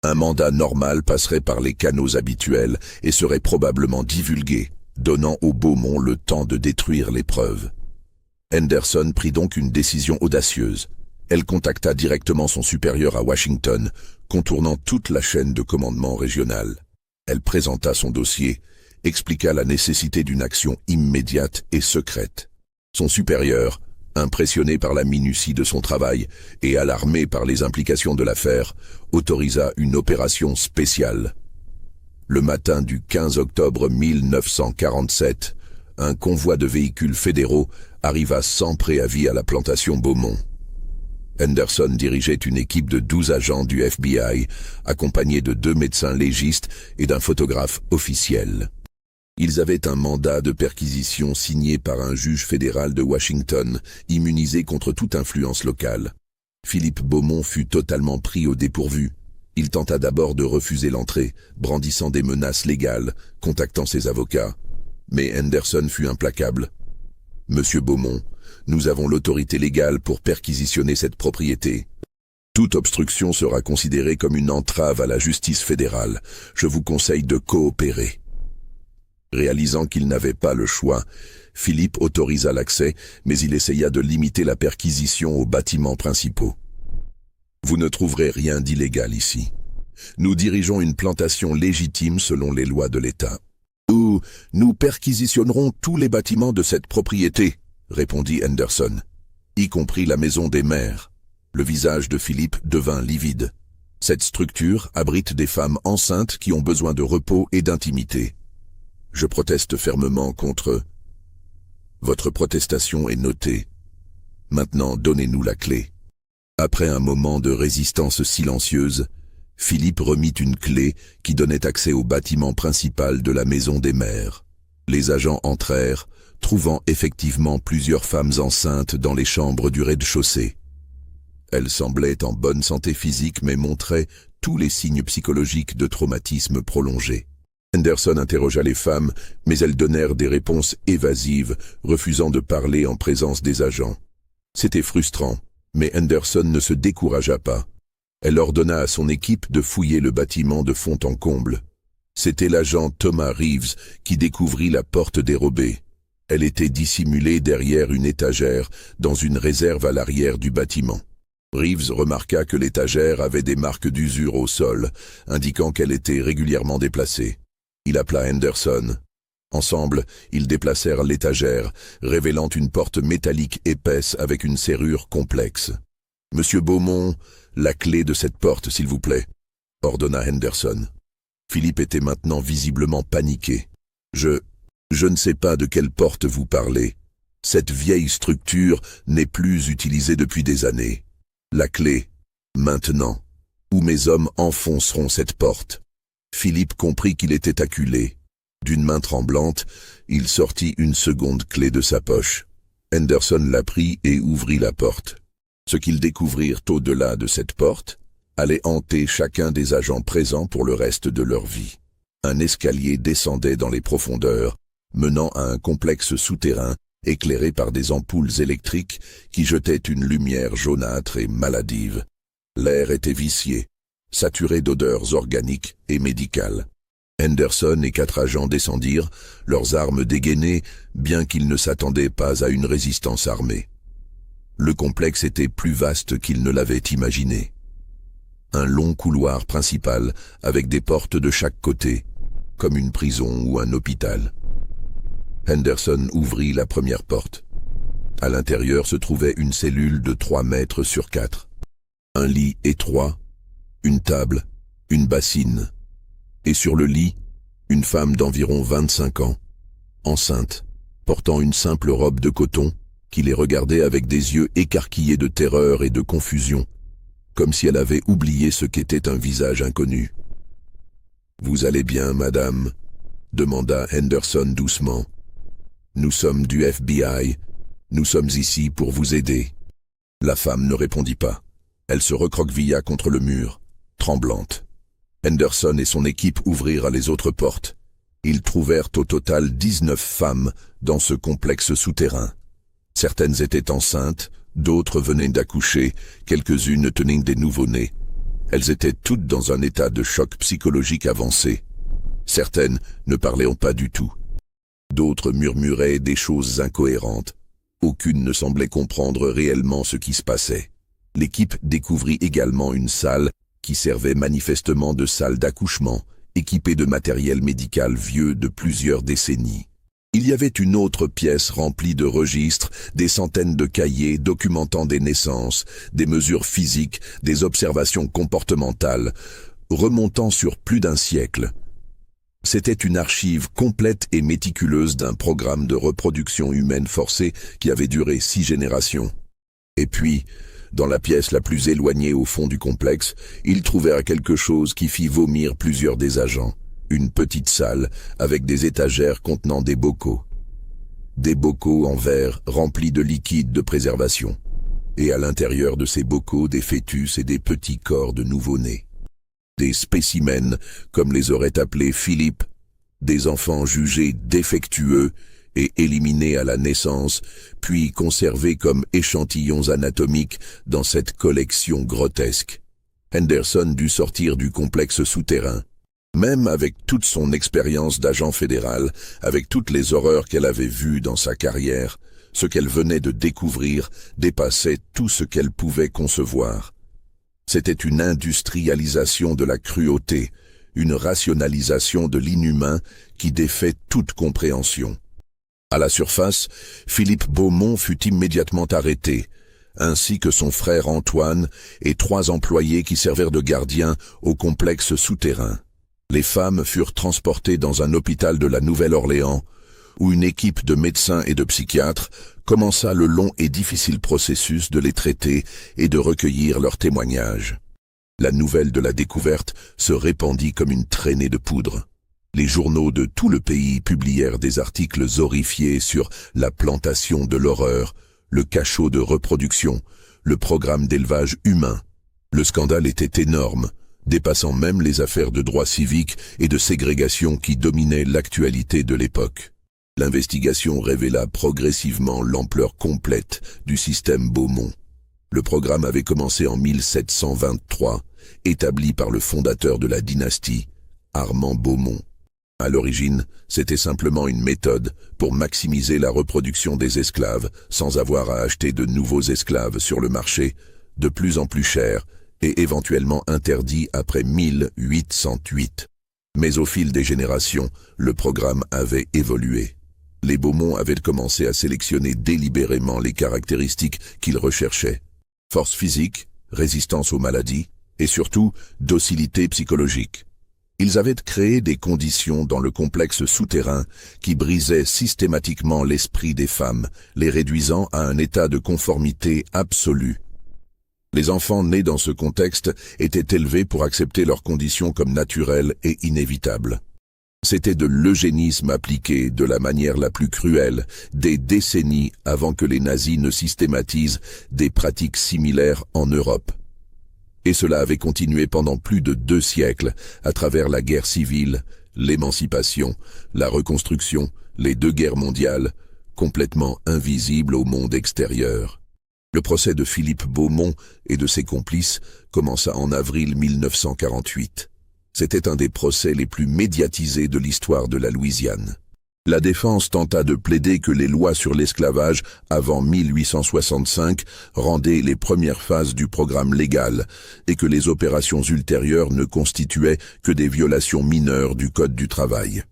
S1: Un mandat normal passerait par les canaux habituels et serait probablement divulgué, donnant aux Beaumont le temps de détruire les preuves. Henderson prit donc une décision audacieuse. Elle contacta directement son supérieur à Washington, contournant toute la chaîne de commandement régionale. Elle présenta son dossier, expliqua la nécessité d'une action immédiate et secrète. Son supérieur, impressionné par la minutie de son travail et alarmé par les implications de l'affaire, autorisa une opération spéciale. Le matin du 15 octobre 1947, un convoi de véhicules fédéraux arriva sans préavis à la plantation Beaumont. Henderson dirigeait une équipe de 12 agents du FBI, accompagnés de 2 médecins légistes et d'un photographe officiel. Ils avaient un mandat de perquisition signé par un juge fédéral de Washington, immunisé contre toute influence locale. Philippe Beaumont fut totalement pris au dépourvu. Il tenta d'abord de refuser l'entrée, brandissant des menaces légales, contactant ses avocats. Mais Henderson fut implacable. « Monsieur Beaumont, nous avons l'autorité légale pour perquisitionner cette propriété. Toute obstruction sera considérée comme une entrave à la justice fédérale. Je vous conseille de coopérer. » Réalisant qu'il n'avait pas le choix, Philippe autorisa l'accès, mais il essaya de limiter la perquisition aux bâtiments principaux. « Vous ne trouverez rien d'illégal ici. Nous dirigeons une plantation légitime selon les lois de l'État. Nous perquisitionnerons tous les bâtiments de cette propriété, répondit Henderson, y compris la maison des mères. Le visage de Philippe devint livide. Cette structure abrite des femmes enceintes qui ont besoin de repos et d'intimité. Je proteste fermement contre... Votre protestation est notée. Maintenant, donnez-nous la clé. Après un moment de résistance silencieuse, Philippe remit une clé qui donnait accès au bâtiment principal de la maison des mères. Les agents entrèrent, trouvant effectivement plusieurs femmes enceintes dans les chambres du rez-de-chaussée. Elles semblaient en bonne santé physique mais montraient tous les signes psychologiques de traumatisme prolongé. Henderson interrogea les femmes, mais elles donnèrent des réponses évasives, refusant de parler en présence des agents. C'était frustrant, mais Henderson ne se découragea pas. Elle ordonna à son équipe de fouiller le bâtiment de fond en comble. C'était l'agent Thomas Reeves qui découvrit la porte dérobée. Elle était dissimulée derrière une étagère dans une réserve à l'arrière du bâtiment. Reeves remarqua que l'étagère avait des marques d'usure au sol, indiquant qu'elle était régulièrement déplacée. Il appela Henderson. Ensemble, ils déplacèrent l'étagère, révélant une porte métallique épaisse avec une serrure complexe. « Monsieur Beaumont, la clé de cette porte, s'il vous plaît », ordonna Henderson. Philippe était maintenant visiblement paniqué. « Je ne sais pas de quelle porte vous parlez. Cette vieille structure n'est plus utilisée depuis des années. La clé, maintenant, ou mes hommes enfonceront cette porte. » Philippe comprit qu'il était acculé. D'une main tremblante, il sortit une seconde clé de sa poche. Henderson la prit et ouvrit la porte. Ce qu'ils découvrirent au-delà de cette porte allait hanter chacun des agents présents pour le reste de leur vie. Un escalier descendait dans les profondeurs, menant à un complexe souterrain éclairé par des ampoules électriques qui jetaient une lumière jaunâtre et maladive. L'air était vicié, saturé d'odeurs organiques et médicales. Henderson et 4 agents descendirent, leurs armes dégainées, bien qu'ils ne s'attendaient pas à une résistance armée. Le complexe était plus vaste qu'ils ne l'avaient imaginé. Un long couloir principal avec des portes de chaque côté, comme une prison ou un hôpital. Henderson ouvrit la première porte. À l'intérieur se trouvait une cellule de 3 mètres sur 4. Un lit étroit, une table, une bassine. Et sur le lit, une femme d'environ 25 ans, enceinte, portant une simple robe de coton, qui les regardait avec des yeux écarquillés de terreur et de confusion, comme si elle avait oublié ce qu'était un visage inconnu. « Vous allez bien, madame ?» demanda Henderson doucement. « Nous sommes du FBI. Nous sommes ici pour vous aider. » La femme ne répondit pas. Elle se recroquevilla contre le mur, tremblante. Henderson et son équipe ouvrirent les autres portes. Ils trouvèrent au total 19 femmes dans ce complexe souterrain. Certaines étaient enceintes, d'autres venaient d'accoucher, quelques-unes tenaient des nouveau-nés. Elles étaient toutes dans un état de choc psychologique avancé. Certaines ne parlaient pas du tout. D'autres murmuraient des choses incohérentes. Aucune ne semblait comprendre réellement ce qui se passait. L'équipe découvrit également une salle qui servait manifestement de salle d'accouchement, équipée de matériel médical vieux de plusieurs décennies. Il y avait une autre pièce remplie de registres, des centaines de cahiers documentant des naissances, des mesures physiques, des observations comportementales, remontant sur plus d'un siècle. C'était une archive complète et méticuleuse d'un programme de reproduction humaine forcée qui avait duré 6 générations. Et puis, dans la pièce la plus éloignée au fond du complexe, ils trouvèrent quelque chose qui fit vomir plusieurs des agents. Une petite salle avec des étagères contenant des bocaux. Des bocaux en verre remplis de liquide de préservation. Et à l'intérieur de ces bocaux, des fœtus et des petits corps de nouveau-nés. Des spécimens, comme les aurait appelés Philippe, des enfants jugés défectueux et éliminés à la naissance, puis conservés comme échantillons anatomiques dans cette collection grotesque. Henderson dut sortir du complexe souterrain. Même avec toute son expérience d'agent fédéral, avec toutes les horreurs qu'elle avait vues dans sa carrière, ce qu'elle venait de découvrir dépassait tout ce qu'elle pouvait concevoir. C'était une industrialisation de la cruauté, une rationalisation de l'inhumain qui défait toute compréhension. À la surface, Philippe Beaumont fut immédiatement arrêté, ainsi que son frère Antoine et 3 employés qui servirent de gardiens au complexe souterrain. Les femmes furent transportées dans un hôpital de la Nouvelle-Orléans, où une équipe de médecins et de psychiatres commença le long et difficile processus de les traiter et de recueillir leurs témoignages. La nouvelle de la découverte se répandit comme une traînée de poudre. Les journaux de tout le pays publièrent des articles horrifiés sur la plantation de l'horreur, le cachot de reproduction, le programme d'élevage humain. Le scandale était énorme, dépassant même les affaires de droit civique et de ségrégation qui dominaient l'actualité de l'époque. L'investigation révéla progressivement l'ampleur complète du système Beaumont. Le programme avait commencé en 1723, établi par le fondateur de la dynastie, Armand Beaumont. À l'origine, c'était simplement une méthode pour maximiser la reproduction des esclaves sans avoir à acheter de nouveaux esclaves sur le marché, de plus en plus chers et éventuellement interdits après 1808. Mais au fil des générations, le programme avait évolué. Les Beaumont avaient commencé à sélectionner délibérément les caractéristiques qu'ils recherchaient. Force physique, résistance aux maladies et surtout docilité psychologique. Ils avaient créé des conditions dans le complexe souterrain qui brisaient systématiquement l'esprit des femmes, les réduisant à un état de conformité absolue. Les enfants nés dans ce contexte étaient élevés pour accepter leurs conditions comme naturelles et inévitables. C'était de l'eugénisme appliqué de la manière la plus cruelle, des décennies avant que les nazis ne systématisent des pratiques similaires en Europe. Et cela avait continué pendant plus de 2 siècles, à travers la guerre civile, l'émancipation, la reconstruction, les 2 guerres mondiales, complètement invisibles au monde extérieur. Le procès de Philippe Beaumont et de ses complices commença en avril 1948. C'était un des procès les plus médiatisés de l'histoire de la Louisiane. La défense tenta de plaider que les lois sur l'esclavage avant 1865 rendaient les premières phases du programme légal et que les opérations ultérieures ne constituaient que des violations mineures du Code du travail.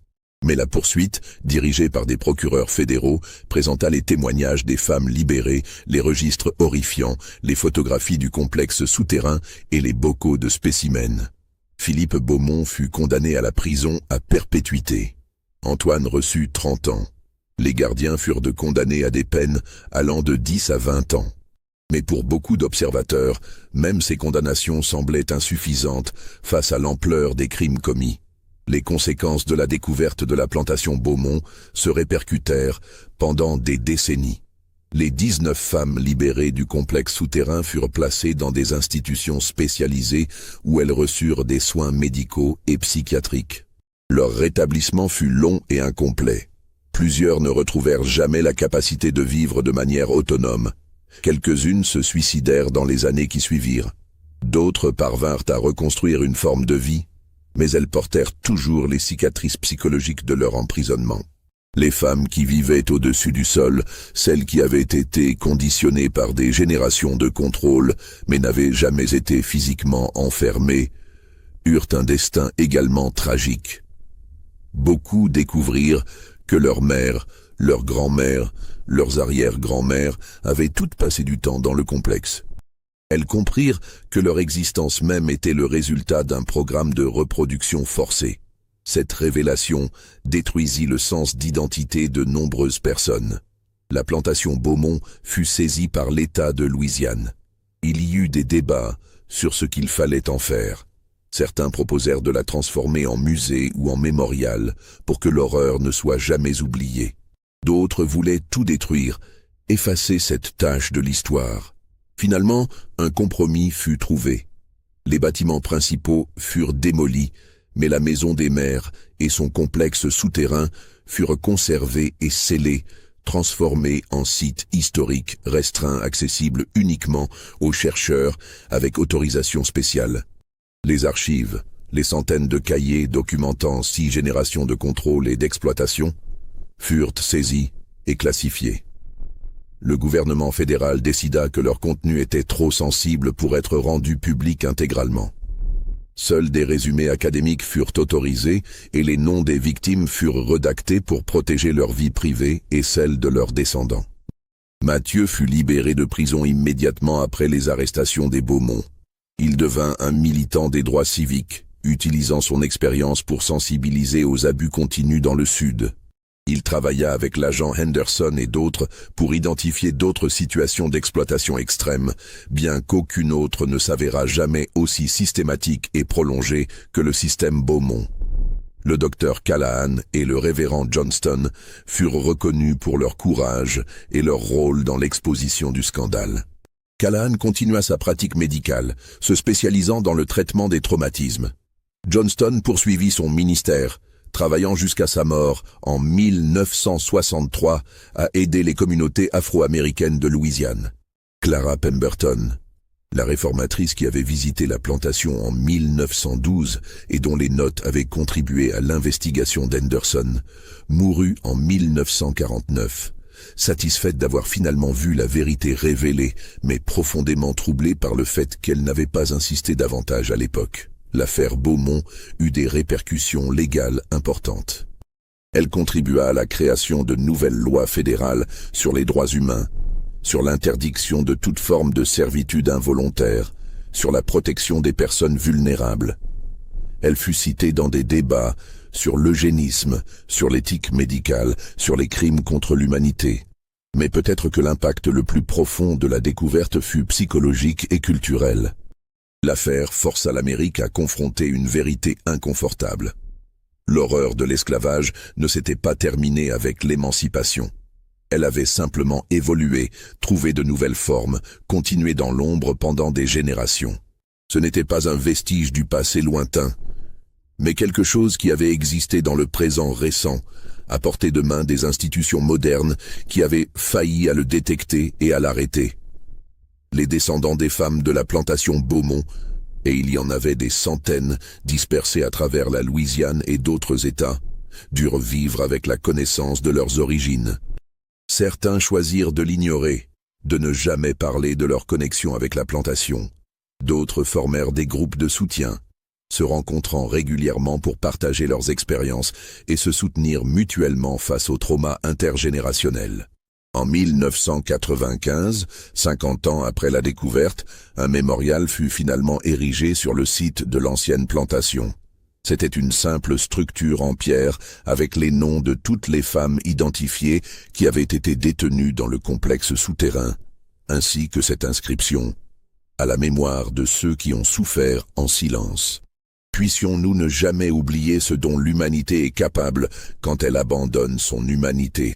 S1: Mais la poursuite, dirigée par des procureurs fédéraux, présenta les témoignages des femmes libérées, les registres horrifiants, les photographies du complexe souterrain et les bocaux de spécimens. Philippe Beaumont fut condamné à la prison à perpétuité. Antoine reçut 30 ans. Les gardiens furent condamnés à des peines allant de 10 à 20 ans. Mais pour beaucoup d'observateurs, même ces condamnations semblaient insuffisantes face à l'ampleur des crimes commis. Les conséquences de la découverte de la plantation Beaumont se répercutèrent pendant des décennies. Les 19 femmes libérées du complexe souterrain furent placées dans des institutions spécialisées où elles reçurent des soins médicaux et psychiatriques. Leur rétablissement fut long et incomplet. Plusieurs ne retrouvèrent jamais la capacité de vivre de manière autonome. Quelques-unes se suicidèrent dans les années qui suivirent. D'autres parvinrent à reconstruire une forme de vie, mais elles portèrent toujours les cicatrices psychologiques de leur emprisonnement. Les femmes qui vivaient au-dessus du sol, celles qui avaient été conditionnées par des générations de contrôle, mais n'avaient jamais été physiquement enfermées, eurent un destin également tragique. Beaucoup découvrirent que leur mère, leur grand-mère, leurs arrière-grand-mères avaient toutes passé du temps dans le complexe. Elles comprirent que leur existence même était le résultat d'un programme de reproduction forcée. Cette révélation détruisit le sens d'identité de nombreuses personnes. La plantation Beaumont fut saisie par l'État de Louisiane. Il y eut des débats sur ce qu'il fallait en faire. Certains proposèrent de la transformer en musée ou en mémorial pour que l'horreur ne soit jamais oubliée. D'autres voulaient tout détruire, effacer cette tache de l'histoire. Finalement, un compromis fut trouvé. Les bâtiments principaux furent démolis, mais la maison des mères et son complexe souterrain furent conservés et scellés, transformés en site historique restreint accessible uniquement aux chercheurs avec autorisation spéciale. Les archives, les centaines de cahiers documentant 6 générations de contrôle et d'exploitation, furent saisies et classifiées. Le gouvernement fédéral décida que leur contenu était trop sensible pour être rendu public intégralement. Seuls des résumés académiques furent autorisés et les noms des victimes furent redactés pour protéger leur vie privée et celle de leurs descendants. Mathieu fut libéré de prison immédiatement après les arrestations des Beaumont. Il devint un militant des droits civiques, utilisant son expérience pour sensibiliser aux abus continus dans le Sud. Il travailla avec l'agent Henderson et d'autres pour identifier d'autres situations d'exploitation extrême, bien qu'aucune autre ne s'avéra jamais aussi systématique et prolongée que le système Beaumont. Le docteur Callahan et le révérend Johnston furent reconnus pour leur courage et leur rôle dans l'exposition du scandale. Callahan continua sa pratique médicale, se spécialisant dans le traitement des traumatismes. Johnston poursuivit son ministère, travaillant jusqu'à sa mort en 1963 à aider les communautés afro-américaines de Louisiane. Clara Pemberton. La réformatrice qui avait visité la plantation en 1912 et dont les notes avaient contribué à l'investigation d'Henderson, mourut en 1949, satisfaite d'avoir finalement vu la vérité révélée, mais profondément troublée par le fait qu'elle n'avait pas insisté davantage à l'époque. L'affaire Beaumont eut des répercussions légales importantes. Elle contribua à la création de nouvelles lois fédérales sur les droits humains, sur l'interdiction de toute forme de servitude involontaire, sur la protection des personnes vulnérables. Elle fut citée dans des débats sur l'eugénisme, sur l'éthique médicale, sur les crimes contre l'humanité. Mais peut-être que l'impact le plus profond de la découverte fut psychologique et culturel. L'affaire força l'Amérique à confronter une vérité inconfortable. L'horreur de l'esclavage ne s'était pas terminée avec l'émancipation. Elle avait simplement évolué, trouvé de nouvelles formes, continué dans l'ombre pendant des générations. Ce n'était pas un vestige du passé lointain, mais quelque chose qui avait existé dans le présent récent, à portée de main des institutions modernes qui avaient failli à le détecter et à l'arrêter. Les descendants des femmes de la plantation Beaumont, et il y en avait des centaines dispersées à travers la Louisiane et d'autres États, durent vivre avec la connaissance de leurs origines. Certains choisirent de l'ignorer, de ne jamais parler de leur connexion avec la plantation. D'autres formèrent des groupes de soutien, se rencontrant régulièrement pour partager leurs expériences et se soutenir mutuellement face au trauma intergénérationnel. En 1995, 50 ans après la découverte, un mémorial fut finalement érigé sur le site de l'ancienne plantation. C'était une simple structure en pierre avec les noms de toutes les femmes identifiées qui avaient été détenues dans le complexe souterrain, ainsi que cette inscription « À la mémoire de ceux qui ont souffert en silence ». Puissions-nous ne jamais oublier ce dont l'humanité est capable quand elle abandonne son humanité.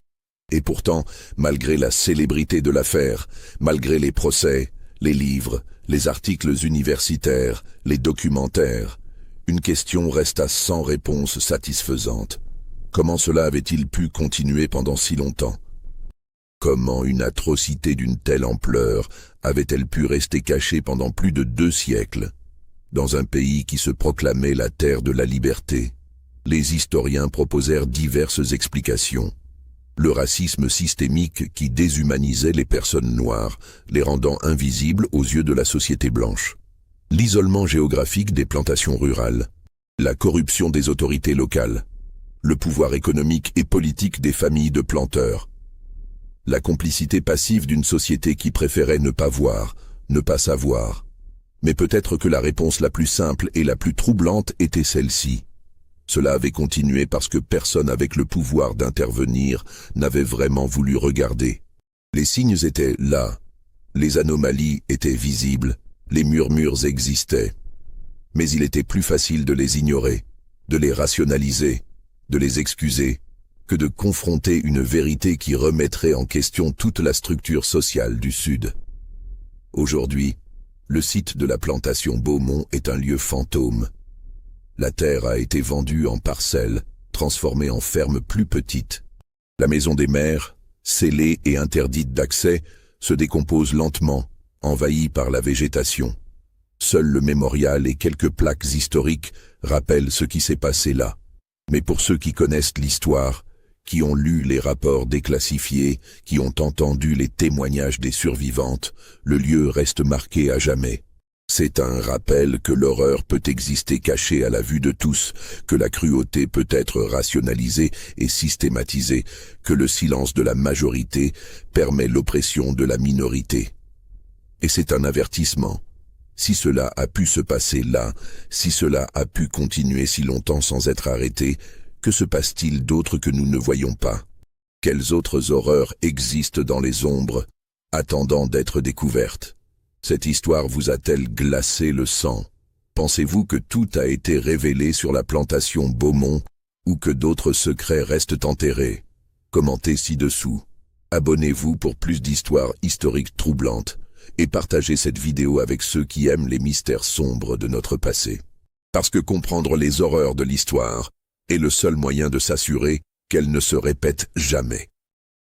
S1: Et pourtant, malgré la célébrité de l'affaire, malgré les procès, les livres, les articles universitaires, les documentaires, une question resta sans réponse satisfaisante. Comment cela avait-il pu continuer pendant si longtemps? Comment une atrocité d'une telle ampleur avait-elle pu rester cachée pendant plus de 2 siècles? Dans un pays qui se proclamait la terre de la liberté, les historiens proposèrent diverses explications. Le racisme systémique qui déshumanisait les personnes noires, les rendant invisibles aux yeux de la société blanche. L'isolement géographique des plantations rurales, la corruption des autorités locales, le pouvoir économique et politique des familles de planteurs, la complicité passive d'une société qui préférait ne pas voir, ne pas savoir. Mais peut-être que la réponse la plus simple et la plus troublante était celle-ci. Cela avait continué parce que personne avec le pouvoir d'intervenir n'avait vraiment voulu regarder. Les signes étaient là, les anomalies étaient visibles, les murmures existaient. Mais il était plus facile de les ignorer, de les rationaliser, de les excuser, que de confronter une vérité qui remettrait en question toute la structure sociale du Sud. Aujourd'hui, le site de la plantation Beaumont est un lieu fantôme. La terre a été vendue en parcelles, transformée en ferme plus petite. La maison des mères, scellée et interdite d'accès, se décompose lentement, envahie par la végétation. Seul le mémorial et quelques plaques historiques rappellent ce qui s'est passé là. Mais pour ceux qui connaissent l'histoire, qui ont lu les rapports déclassifiés, qui ont entendu les témoignages des survivantes, le lieu reste marqué à jamais. C'est un rappel que l'horreur peut exister cachée à la vue de tous, que la cruauté peut être rationalisée et systématisée, que le silence de la majorité permet l'oppression de la minorité. Et c'est un avertissement. Si cela a pu se passer là, si cela a pu continuer si longtemps sans être arrêté, que se passe-t-il d'autre que nous ne voyons pas? Quelles autres horreurs existent dans les ombres, attendant d'être découvertes? Cette histoire vous a-t-elle glacé le sang? Pensez-vous que tout a été révélé sur la plantation Beaumont ou que d'autres secrets restent enterrés? Commentez ci-dessous. Abonnez-vous pour plus d'histoires historiques troublantes et partagez cette vidéo avec ceux qui aiment les mystères sombres de notre passé. Parce que comprendre les horreurs de l'histoire est le seul moyen de s'assurer qu'elle ne se répète jamais.